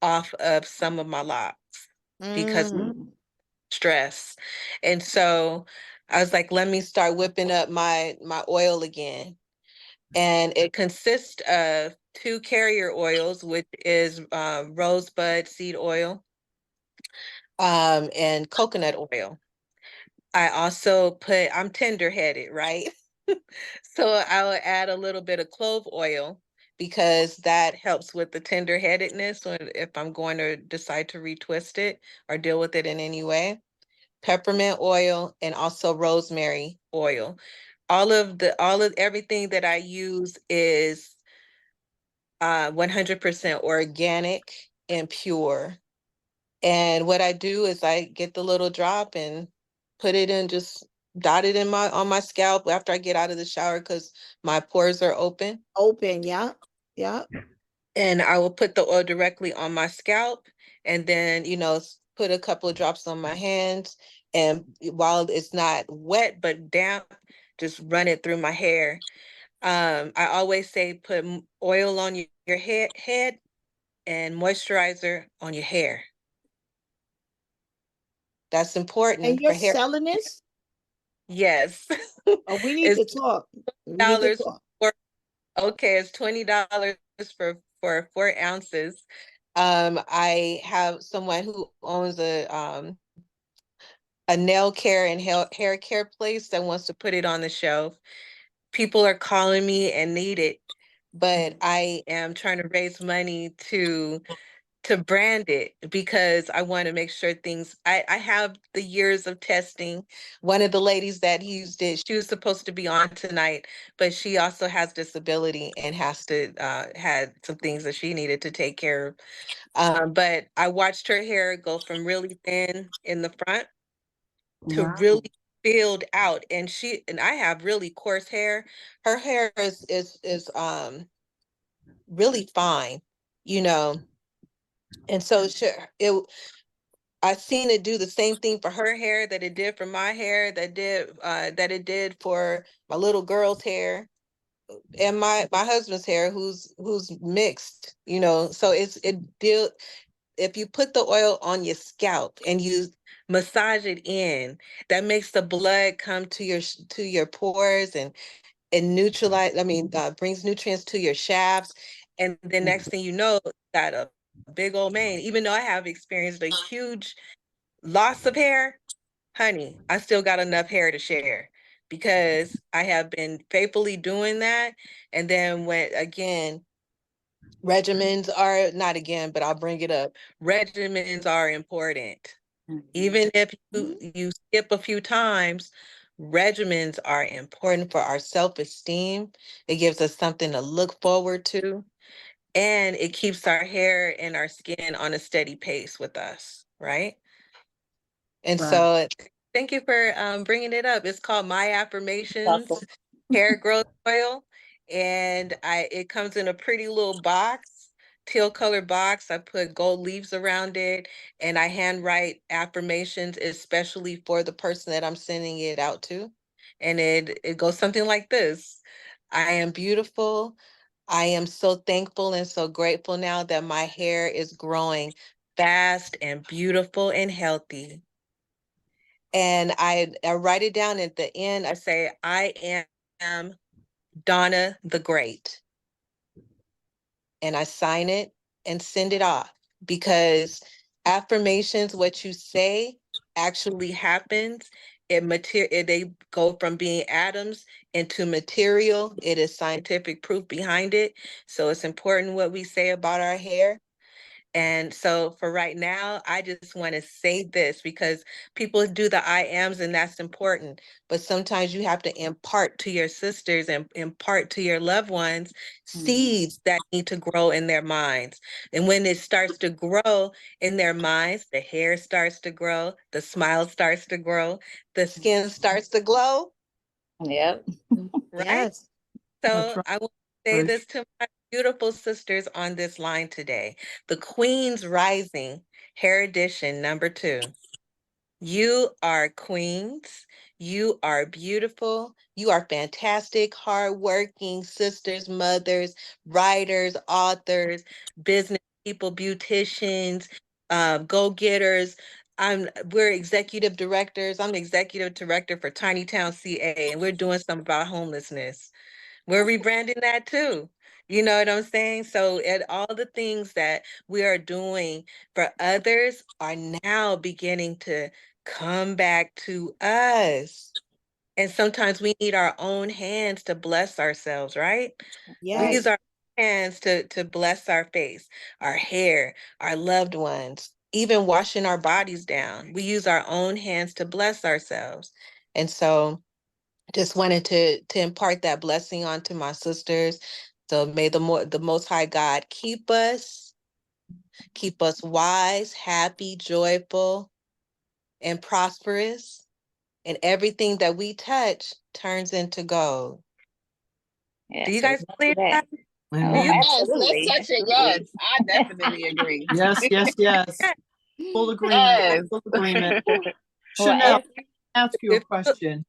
off of some of my locks because Mm. Mm. stress. And so I was like, let me start whipping up my oil again. And it consists of two carrier oils, which is rosebud seed oil, and coconut oil. I also I'm tender headed, right? So I will add a little bit of clove oil because that helps with the tender headedness when if I'm going to decide to retwist it or deal with it in any way. Peppermint oil, and also rosemary oil. All of everything that I use is 100% organic and pure. And what I do is I get the little drop and put it in, just dot it in my on my scalp after I get out of the shower because my pores are open. Open. Yeah. Yeah. And I will put the oil directly on my scalp, and then, put a couple of drops on my hands. And while it's not wet but damp, just run it through my hair. I always say put oil on your head and moisturizer on your hair. That's And important you're for hair. selling this? Yes. Oh, we need It's to talk. We need to dollars talk. for okay, it's $20 for 4 ounces. I have someone who owns a nail care and hair care place that wants to put it on the shelf. People are calling me and need it, but I am trying to raise money to brand it because I want to make sure I have the years of testing. One of the ladies that used it, she was supposed to be on tonight, but she also has disability and has to had some things that she needed to take care of. But I watched her hair go from really thin in the front to Wow. really filled out, and I have really coarse hair. Her hair is really fine, you know. And so I seen it do the same thing for her hair that it did for my hair, that it did for my little girl's hair and my husband's hair, who's mixed, So it deal if you put the oil on your scalp and you massage it in, that makes the blood come to your pores, and brings nutrients to your shafts. And the next thing you know, got a big old mane. Even though I have experienced a huge loss of hair, honey, I still got enough hair to share because I have been faithfully doing that. And then when again, regimens are not again, but I'll bring it up. Regimens are important. Even if you skip a few times, regimens are important for our self-esteem. It gives us something to look forward to, and it keeps our hair and our skin on a steady pace with us, right? And Right. so thank you for bringing it up. It's called My Affirmations Awesome. Hair Growth Oil, and it comes in a pretty little box, teal color box. I put gold leaves around it, and I handwrite affirmations, especially for the person that I'm sending it out to. And it goes something like this: I am beautiful. I am so thankful and so grateful now that my hair is growing fast and beautiful and healthy. And I write it down at the end. I say, I am Donna the Great. And I sign it and send it off because affirmations, what you say actually happens. They go from being atoms into material. It is scientific proof behind it. So it's important what we say about our hair. And so for right now, I just want to say this because people do the I ams and that's important. But sometimes you have to impart to your sisters and impart to your loved ones seeds that need to grow in their minds. And when it starts to grow in their minds, the hair starts to grow, the smile starts to grow, the skin starts to glow, Yep. right? Yes. That's So right. I want to say this to my beautiful sisters on this line today. The Queen's Rising Hair Edition #2. You are queens. You are beautiful. You are fantastic, hardworking sisters, mothers, writers, authors, business people, beauticians, go-getters. We're executive directors. I'm executive director for Tiny Town CA, and we're doing something about homelessness. We're rebranding that too. You know what I'm saying? So, and all the things that we are doing for others are now beginning to come back to us. And sometimes we need our own hands to bless ourselves, right? We use Yes. our hands to bless our face, our hair, our loved ones, even washing our bodies down. We use our own hands to bless ourselves. And so, just wanted to impart that blessing onto my sisters. So may the Most High God keep us wise, happy, joyful, and prosperous, and everything that we touch turns into gold. Do you guys believe that? Oh, Amen. Yes, let's absolutely. touch it. Yes, I definitely agree. Yes, yes, yes. Full agreement. Yes. Full agreement. Well, Chanel, ask you a If, question.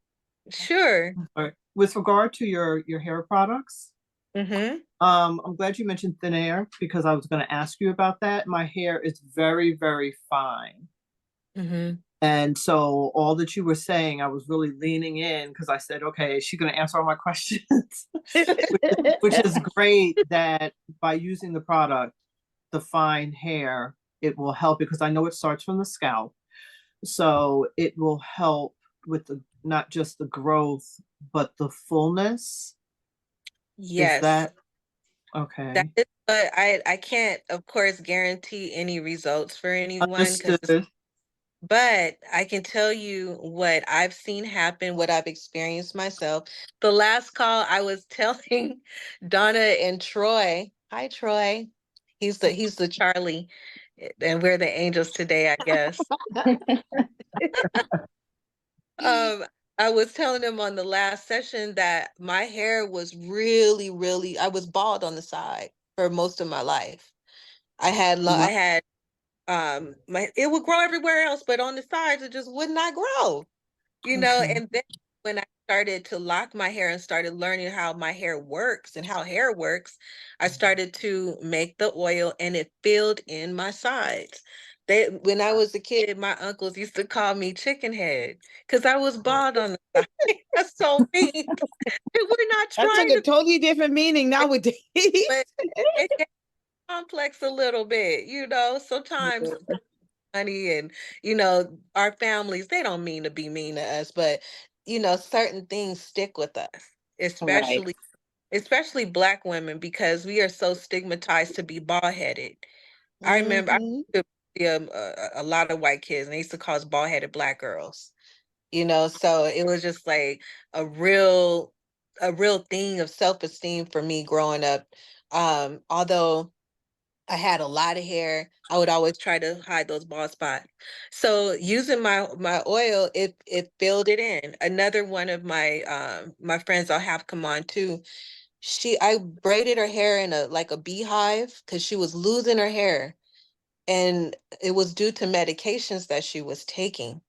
sure. All right. With regard to your hair products, Mm-hmm. I'm glad you mentioned thin air because I was going to ask you about that. My hair is very, very fine. Mm-hmm. And so all that you were saying, I was really leaning in because I said, okay, is she going to answer all my questions? Which is great that by using the product, the fine hair, it will help because I know it starts from the scalp. So it will help with the not just the growth, but the fullness. Is Yes. that That okay? is, but I can't, of course, guarantee any results for anyone because Understood. but I can tell you what I've seen happen, what I've experienced myself. The last call I was telling Donna and Troy, hi Troy. He's the Charlie, and we're the angels today, I guess. Um, I was telling him on the last session that my hair was really, I was bald on the side for most of my life. I had my it would grow everywhere else, but on the sides it just would not grow. Okay. And then when I started to lock my hair and started learning how my hair works and how hair works, I started to make the oil and it filled in my sides. When I was a kid, my uncles used to call me chicken head because I was bald on the side. so mean. We're not That took trying a to, totally different meaning nowadays. but it gets complex a little bit, sometimes money and, our families, they don't mean to be mean to us, but, certain things stick with us, Right. especially Black women, because we are so stigmatized to be bald-headed. I remember I Mhm. used to see a lot of white kids, and they used to call us bald-headed Black girls. So it was just like a real thing of self-esteem for me growing up. Although I had a lot of hair, I would always try to hide those bald spots. So using my oil, it filled it in. Another one of my friends I'll have come on too. I braided her hair in a beehive because she was losing her hair, and it was due to medications that she was taking.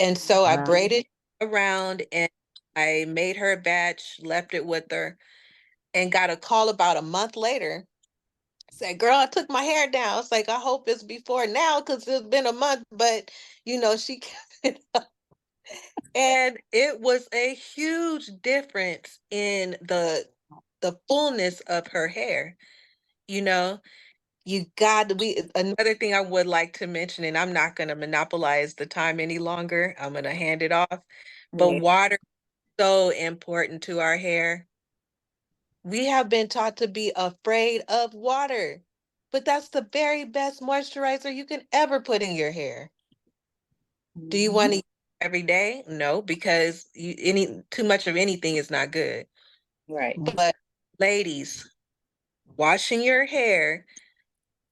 And so I Wow. braided around, and I made her a batch, left it with her, and got a call about a month later. Said, "Girl, I took my hair down." It's like, I hope it's before now because it's been a month, but she kept it up. And it was a huge difference in the fullness of her hair. You know, you got to be another thing I would like to mention, and I'm not going to monopolize the time any longer. I'm going to hand it off. But Yeah. water is so important to our hair. We have been taught to be afraid of water, but that's the very best moisturizer you can ever put in your hair. Do you want to use it every day? No, because too much of anything is not good. Right. But ladies, washing your hair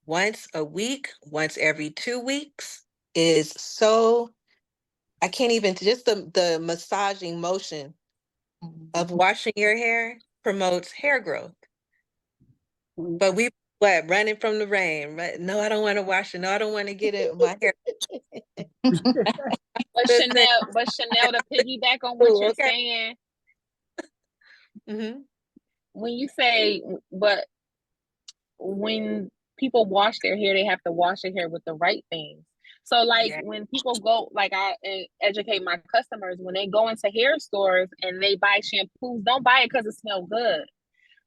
once a week, once every 2 weeks is so, I can't even, just the massaging motion of washing your hair promotes hair growth. But we running from the rain, right? No, I don't want to wash it. No, I don't want to get it my hair. But Listen, Chanel, to piggyback on what ooh, you're okay. saying, Mm-hmm. when you say, but when people wash their hair, they have to wash their hair with the right things. So like Yeah. when people go, like I educate my customers, when they go into hair stores and they buy shampoos, don't buy it because it smells good.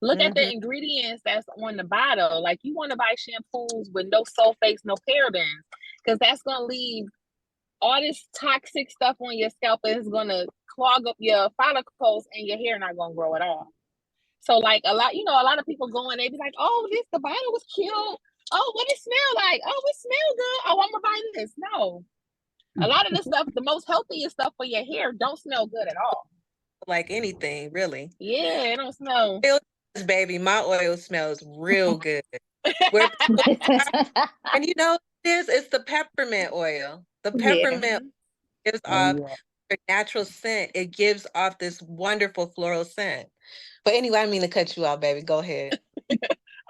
Look at Mm-hmm. the ingredients that's on the bottle. Like you want to buy shampoos with no sulfates, no parabens, because that's going to leave all this toxic stuff on your scalp, and it's going to clog up your follicles and your hair not going to grow at all. So like a lot of people go and they be like, oh, the bottle was cute. Oh, what it smell like? Oh, it smell good. Oh, I'm gonna buy this. No. A lot of this stuff, the most healthiest stuff for your hair, don't smell good at all. Like anything, really. Yeah, it don't smell. Oil, baby, my oil smells real good. Where people, and it's the peppermint oil. The Yeah. peppermint gives Oh, off yeah. a natural scent. It gives off this wonderful floral scent. But anyway, I mean to cut you off, baby. Go ahead.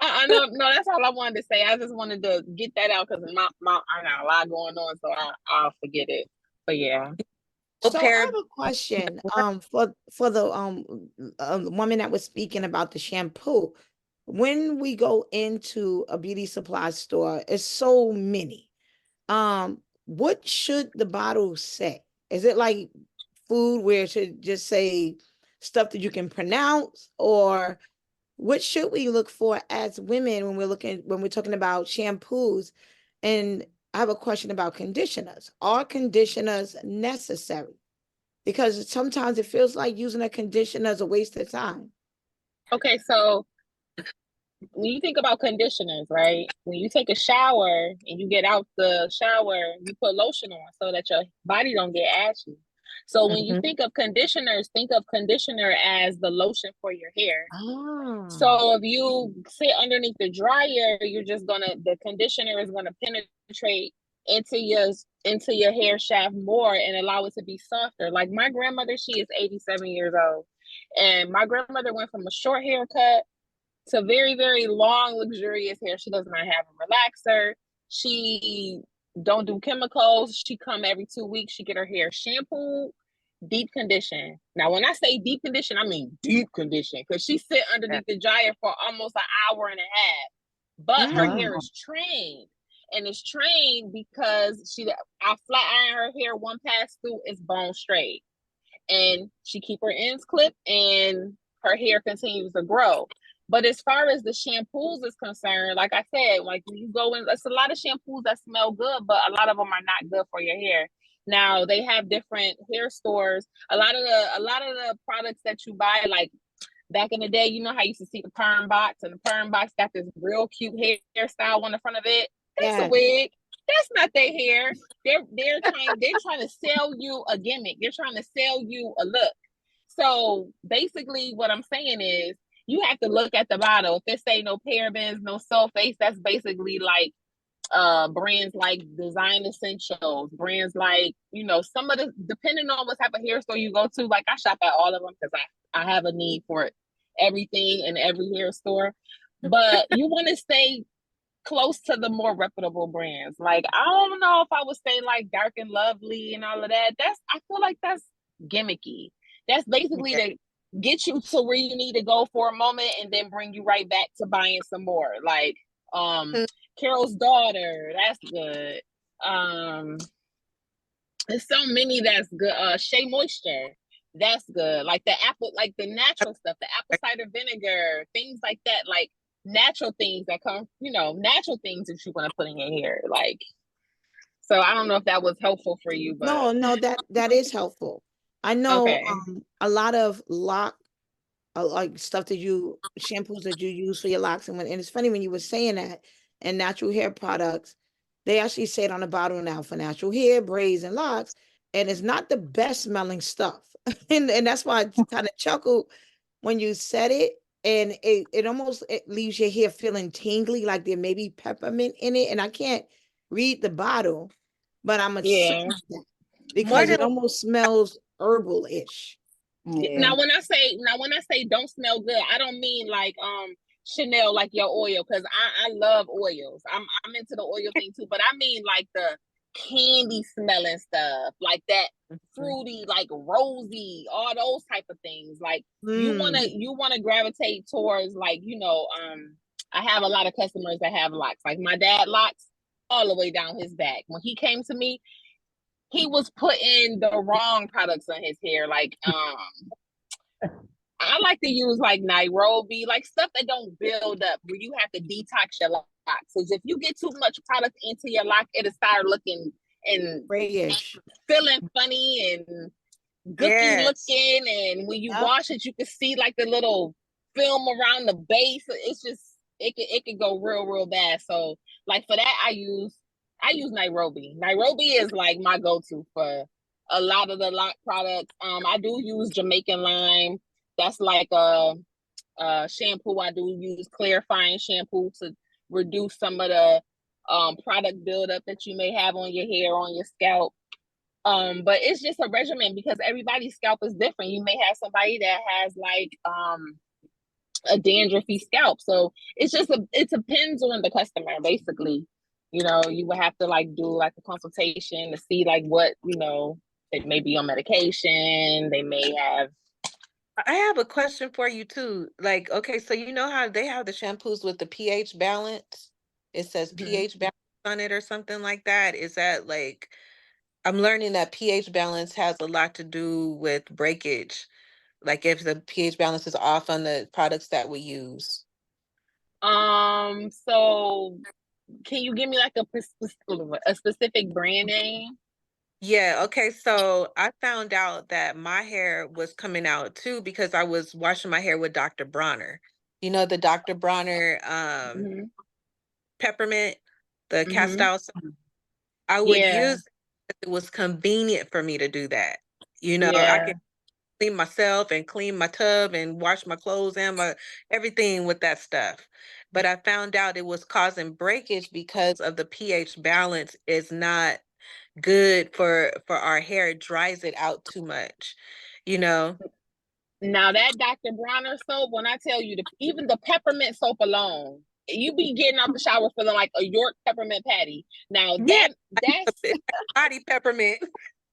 I know, no, that's all I wanted to say. I just wanted to get that out because I got a lot going on, so I'll forget it. But yeah. No So I have a question for the woman that was speaking about the shampoo. When we go into a beauty supply store, it's so many. What should the bottle say? Is it like food where it should just say stuff that you can pronounce, or what should we look for as women when we're talking about shampoos? And I have a question about conditioners. Are conditioners necessary? Because sometimes it feels like using a conditioner is a waste of time. Okay, so when you think about conditioners, right? When you take a shower and you get out the shower, you put lotion on so that your body don't get ashy. So when you Mhm. think of conditioners, think of conditioner as the lotion for your hair. Ah. So if you sit underneath the dryer, the conditioner is gonna penetrate into your hair shaft more and allow it to be softer. Like my grandmother, she is 87 years old, and my grandmother went from a short haircut to very, very long, luxurious hair. She does not have a relaxer. She don't do chemicals. She come every 2 weeks. She get her hair shampooed, deep condition. Now, when I say deep condition, I mean deep condition because she sit underneath the dryer for almost an hour and a half. But her Mm. hair is trained. And it's trained because I flat iron her hair one pass through, it's bone straight. and she keep her ends clipped and her hair continues to grow. But as far as the shampoos is concerned, like I said, like when you go in, there's a lot of shampoos that smell good, but a lot of them are not good for your hair. Now they have different hair stores. A lot of the products that you buy, like back in the day, you know how you used to see the perm box, and the perm box got this real cute hairstyle on the front of it. That's a Yeah. wig. That's not their hair. They're trying to sell you a gimmick. They're trying to sell you a look. So basically, what I'm saying is, you have to look at the bottle. If it say no parabens, no sulfates, that's basically like brands like Design Essentials, brands like, you know, some of the, depending on what type of hair store you go to, like I shop at all of them because I have a need for everything in every hair store. But you want to stay close to the more reputable brands. Like, I don't know if I would say like Dark and Lovely and all of that. I feel like that's gimmicky. That's basically to get you to where you need to go for a moment and then bring you right back to buying some more. Like Carol's Daughter, that's good. There's so many that's good. Shea Moisture, that's good. Like the apple, like the natural stuff, the apple cider vinegar, things like that. Like natural things that come, you know, natural things that you want to put in your hair. Like, so I don't know if that was helpful for you, but No, that is helpful. I know okay. a lot of like stuff that shampoos that you use for your locks, and it's funny when you were saying that, and natural hair products, they actually say it on the bottle now for natural hair, braids, and locks, and it's not the best smelling stuff. and that's why I kind of chuckled when you said it, and it almost leaves your hair feeling tingly, like there may be peppermint in it, and I can't read the bottle, but I'm assuming that because it almost smells herbal-ish. Yeah. Now when I say don't smell good, I don't mean like Chanel, like your oil, because I love oils. I'm into the oil thing too, but I mean like the candy smelling stuff, like that fruity, like rosy, all those type of things. Like you wanna gravitate towards, like, you know, I have a lot of customers that have locks. Like my dad locks all the way down his back. When he came to me, he was putting the wrong products on his hair. Like I like to use like Nairobi, like stuff that don't build up, where you have to detox your locks. Because if you get too much product into your lock, it'll start looking and grayish, feeling funny and gooky looking. And when you wash it, you can see like the little film around the base. It's just it could go real bad. So like for that, I use Nairobi. Nairobi is like my go-to for a lot of the lock products. I do use Jamaican lime. That's like a shampoo. I do use clarifying shampoo to reduce some of the product buildup that you may have on your hair, on your scalp. But it's just a regimen because everybody's scalp is different. You may have somebody that has like a dandruffy scalp. So it's just it depends on the customer, basically. You know, you would have to like do like a consultation to see like what, you know, they may be on medication, they may have. I have a question for you too. Like, okay, so you know how they have the shampoos with the pH balance? It says pH balance on it or something like that. Is that like, I'm learning that pH balance has a lot to do with breakage. Like if the pH balance is off on the products that we use. So can you give me like a specific brand name? Yeah, okay. So I found out that my hair was coming out too because I was washing my hair with Dr. Bronner. You know, the Dr. Bronner peppermint, the cast out. I would use it was convenient for me to do that. You know, I could clean myself and clean my tub and wash my clothes and my everything with that stuff. But I found out it was causing breakage because of the pH balance is not good for our hair. It dries it out too much, you know. Now that Dr. Bronner soap, when I tell you, even the peppermint soap alone, you be getting out the shower feeling like a York peppermint patty. Now that's body peppermint.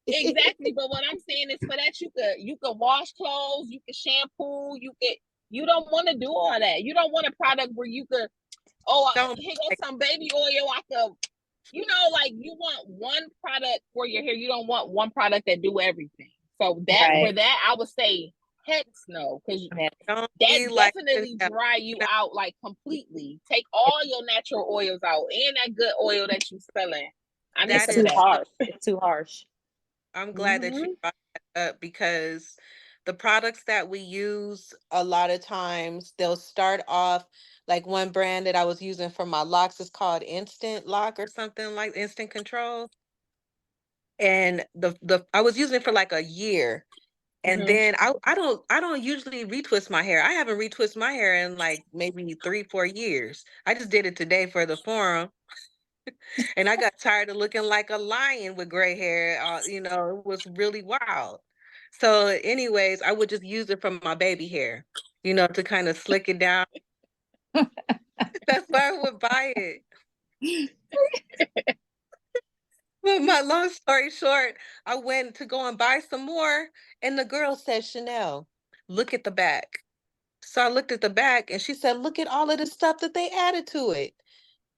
Exactly. But what I'm saying is, for that you could wash clothes, you could shampoo, you don't want to do all that. You don't want a product where you could, here goes some baby oil. I could, you know, like you want one product for your hair. You don't want one product that do everything. So that Right. for that, I would say heck no, because Yeah. Don't that be like definitely Chanel. dry you out like completely. Take all your natural oils out and that good oil that you selling. I need That some It's of too is, that. harsh. It's too harsh. I'm glad that you Hmm. brought that up because the products that we use, a lot of times they'll start off like one brand that I was using for my locks is called Instant Lock or something like Instant Control. And the I was using it for like a year. And Hmm. then I don't usually retwist my hair. I haven't retwisted my hair in like maybe 3, 4 years. I just did it today for the forum. And I got tired of looking like a lion with gray hair. It was really wild. So, anyways, I would just use it from my baby hair, to kind of slick it down. That's why I would buy it. But my long story short, I went to go and buy some more, and the girl said, Chanel, look at the back. So I looked at the back, and she said, look at all of the stuff that they added to it.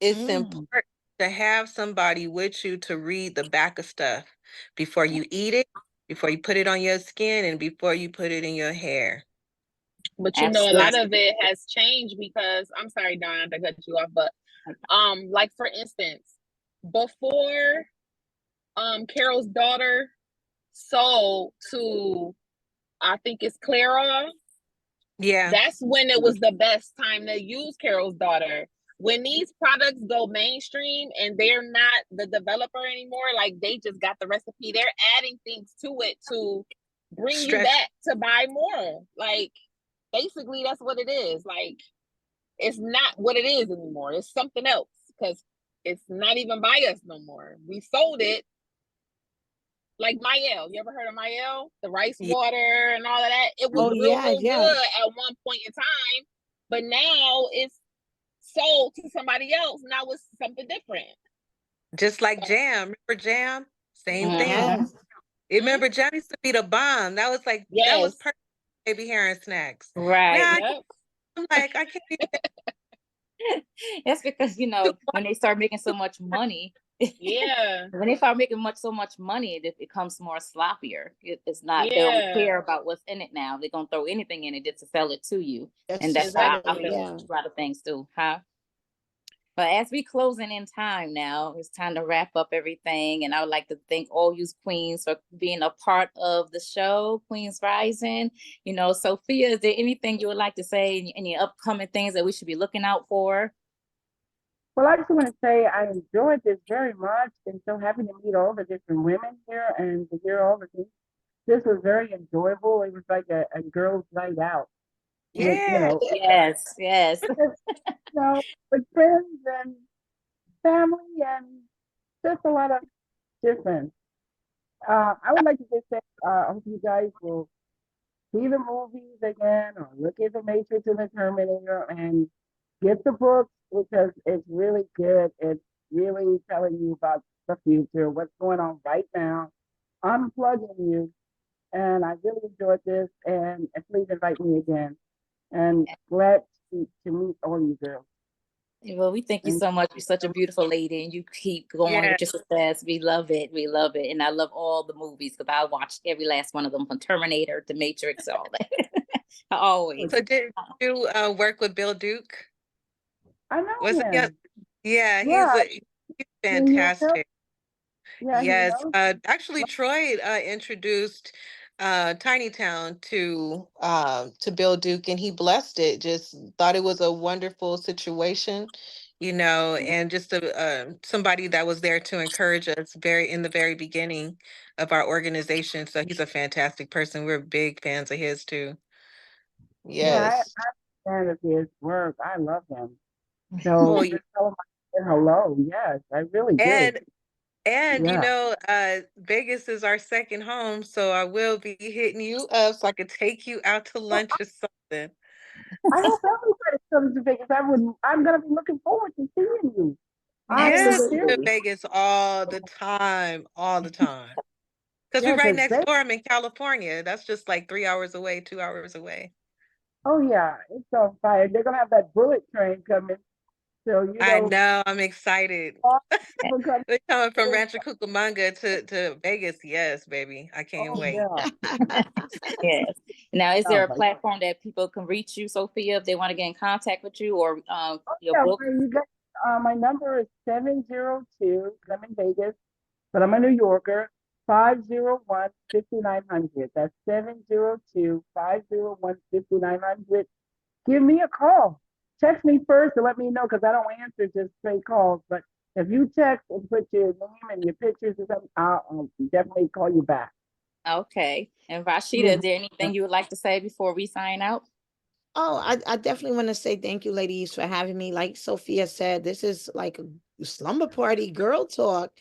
It's Mm. important to have somebody with you to read the back of stuff before you eat it, before you put it on your skin, and before you put it in your hair. But you know, a lot Absolutely. of it has changed because I'm sorry, Don, to cut you off, but like for instance, before Carol's daughter sold to I think it's Clara, Yeah, that's when it was the best time to use Carol's daughter. When these products go mainstream and they're not the developer anymore, like they just got the recipe, they're adding things to it to bring you stretch. back to buy more. Like basically that's what it is. Like it's not what it is anymore. It's something else because it's not even by us no more. We sold it like Mayel. You ever heard of Mayel? The rice Yeah, water and all of that. It was Oh real, yeah, real yeah. good at one point in time, but now it's sold to somebody else. Now it's something different. just like So, Jam. Remember Jam? Same thing. Mhm. Yes. mhm. Remember Jam used to be the bomb. That was Yes. perfect baby hair and snacks. Right. Now Yep. I'm like, I can't even That's because when they start making so much money, Yeah. when they start making so much money, it becomes more sloppier. It's not. They don't Yeah. care about what's in it now. They're gonna throw anything in it just to sell it to you, and Just to that's sell how it. I feel Exactly. Yeah. a lot of things too, huh? But as we closing in time now, it's time to wrap up everything. And I would like to thank all you queens for being a part of the show, Queens Rising. Sophia, is there anything you would like to say? Any upcoming things that we should be looking out for? Well, I just want to say I enjoyed this very much and so happy to meet all the different women here and to hear all the things. This was very enjoyable. It was like a girls' night out with, Yeah. Yes, yes. just, with friends and family and just a lot of different. I would like to just say, I hope you guys will see the movies again or look at the Matrix and the Terminator and get the books because it's really good. It's really telling you about the future, what's going on right now, unplugging you. And I really enjoyed this. And please invite me again. And glad to meet all you girls. Well, we thank you And so much. You're such a beautiful lady, and you keep going Yeah. with your success. We love it. We love it. And I love all the movies because I watched every last one of them from Terminator to Matrix, all that. Always. So did you work with Bill Duke? I know Was it? Yeah. him. Yeah, Yeah, he's he knows. fantastic. Yeah, he Yes. knows. Actually Troy introduced Tiny Town to Bill Duke and he blessed it. Just thought it was a wonderful situation, and just somebody that was there to encourage us very in the very beginning of our organization. So he's a fantastic person. We're big fans of his too. Yeah, Yes. I'm a fan of his work. I love him. Oh, So yeah. just tell him I said hello. Yes, I really do. And Yeah. Vegas is our second home, so I will be hitting you up so I can take you out to Well, lunch or something. I hope everybody comes to Vegas. I'm gonna be looking forward to seeing you. I am Yes, to serious. Absolutely. Vegas all the time, all the time. Because we're Yeah, right because next they, door. I'm in California. That's just like 3 hours away, 2 hours away. oh yeah, it's on fire. They're gonna have that bullet train coming. So, you I know, know, I'm excited. people come We're coming from in. Rancho Cucamonga to Vegas. Yes, baby. I can't Oh, wait. yeah. Yes. Now, is Oh, there a but platform that people can reach you, Sophia, if they want to get in contact with you, or your yeah, book? well, you got, my number is 702, I'm in Vegas, but I'm a New Yorker, 501-5900. That's 702-501-5900. Give me a call. Text me first to let me know because I don't answer just straight calls. But if you text and put your name and your pictures or something, I'll definitely call you back. Okay. And Rashida, Mhm. is there anything you would like to say before we sign out? Oh, I definitely want to say thank you, ladies, for having me. Like Sophia said, this is like a slumber party girl talk.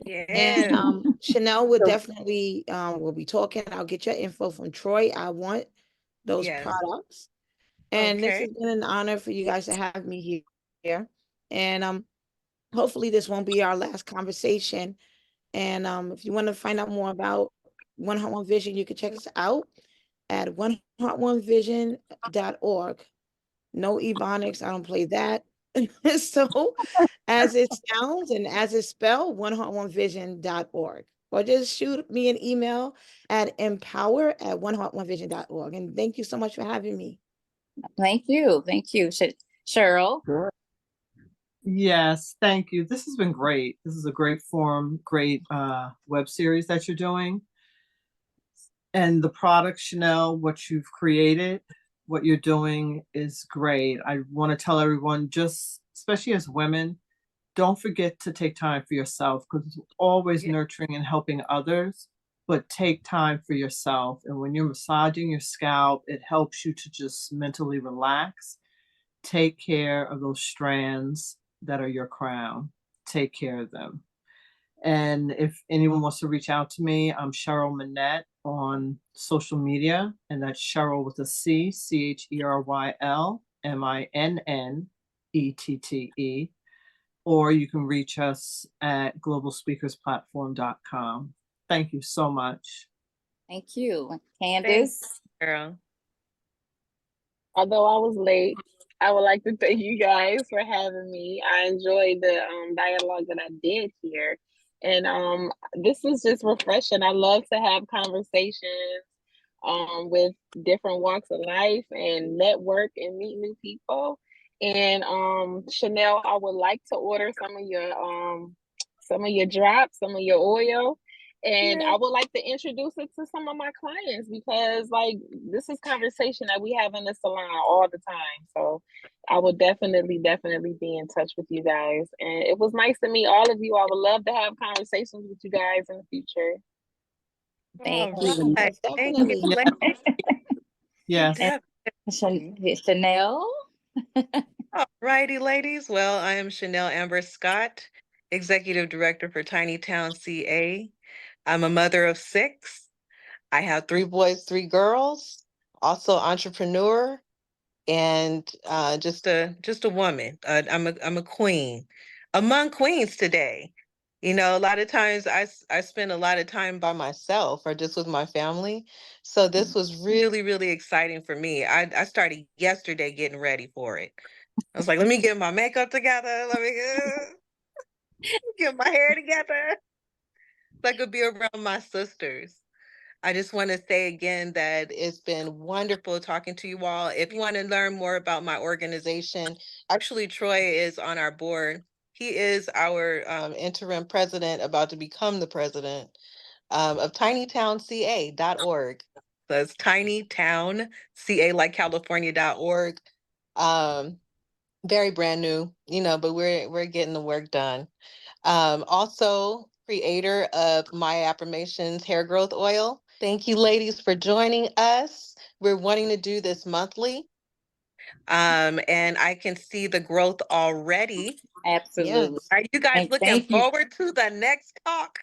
And Yeah. Chanel would So, definitely will be talking. I'll get your info from Troy. I want those Yes. products. And this Okay. has been an honor for you guys to have me here. And hopefully this won't be our last conversation. And if you want to find out more about One Heart One Vision, you can check us out at oneheartonevision.org. No Ebonics, I don't play that. So as it sounds and as it's spelled, oneheartonevision.org. Or just shoot me an email at empower@oneheartonevision.org. And thank you so much for having me. Thank you. Thank you. Cheryl? sure. Yes, thank you. This has been great. This is a great forum, great web series that you're doing. And the product, Chanel, what you've created, what you're doing is great. I want to tell everyone, just especially as women, don't forget to take time for yourself because it's always Yeah. nurturing and helping others, but take time for yourself. And when you're massaging your scalp, it helps you to just mentally relax. Take care of those strands that are your crown. Take care of them. And if anyone wants to reach out to me, I'm Cheryl Manette on social media, and that's Cheryl with a C, CHERYLMINNETTE. Or you can reach us at globalspeakersplatform.com. Thank you so much. Thank you. Thanks, Candace? girl. Although I was late, I would like to thank you guys for having me. I enjoyed the dialogue that I did here. And this was just refreshing. I love to have conversations with different walks of life and network and meet new people. And Chanel, I would like to order some of your drops, some of your oil. And Yeah. I would like to introduce it to some of my clients because like this is conversation that we have in the salon all the time. So I will definitely be in touch with you guys. And it was nice to meet all of you. I would love to have conversations with you guys in the future. Thank All you. right. Yes, Thank you, definitely. Yeah, ladies. yes. And Chanel? All righty, ladies. Well, I am Chanel Amber Scott, Executive Director for Tiny Town CA. I'm a mother of 6. I have 3 boys, 3 girls, also entrepreneur, and just a woman. I'm a queen among queens today. You know, a lot of times I spend a lot of time by myself or just with my family. So this was really, really exciting for me. I started yesterday getting ready for it. I was like, let me get my makeup together. Let me get my hair together. So I could be around my sisters. I just want to say again that it's been wonderful talking to you all. If you want to learn more about my organization, actually, Troy is on our board. He is our interim president, about to become the president of tinytownca.org. So it's tinytownca like California.org. Very brand new, but we're getting the work done. Also creator of My Affirmations hair growth oil. Thank you, ladies, for joining us. We're wanting to do this monthly. And I can see the growth already. Absolutely. Yes. Are you guys And looking thank you. forward to the next talk?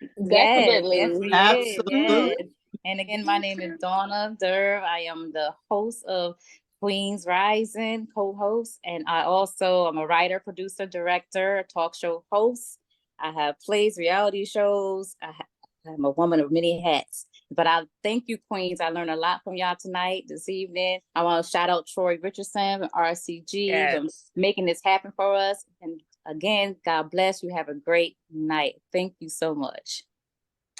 Yes, yes, Definitely. we did. Absolutely. Yes. And again, my name is Donna Durr. I am the host of Queens Rising, co-host, and I also am a writer, producer, director, talk show host. I have plays, reality shows. I'm a woman of many hats. But I thank you, Queens. I learned a lot from y'all tonight, this evening. I want to shout out Troy Richardson and RCG for making this happen for us. And again, God bless you. Have a great night. Thank you so much.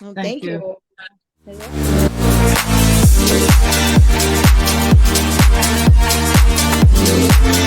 Well, Thank you. you.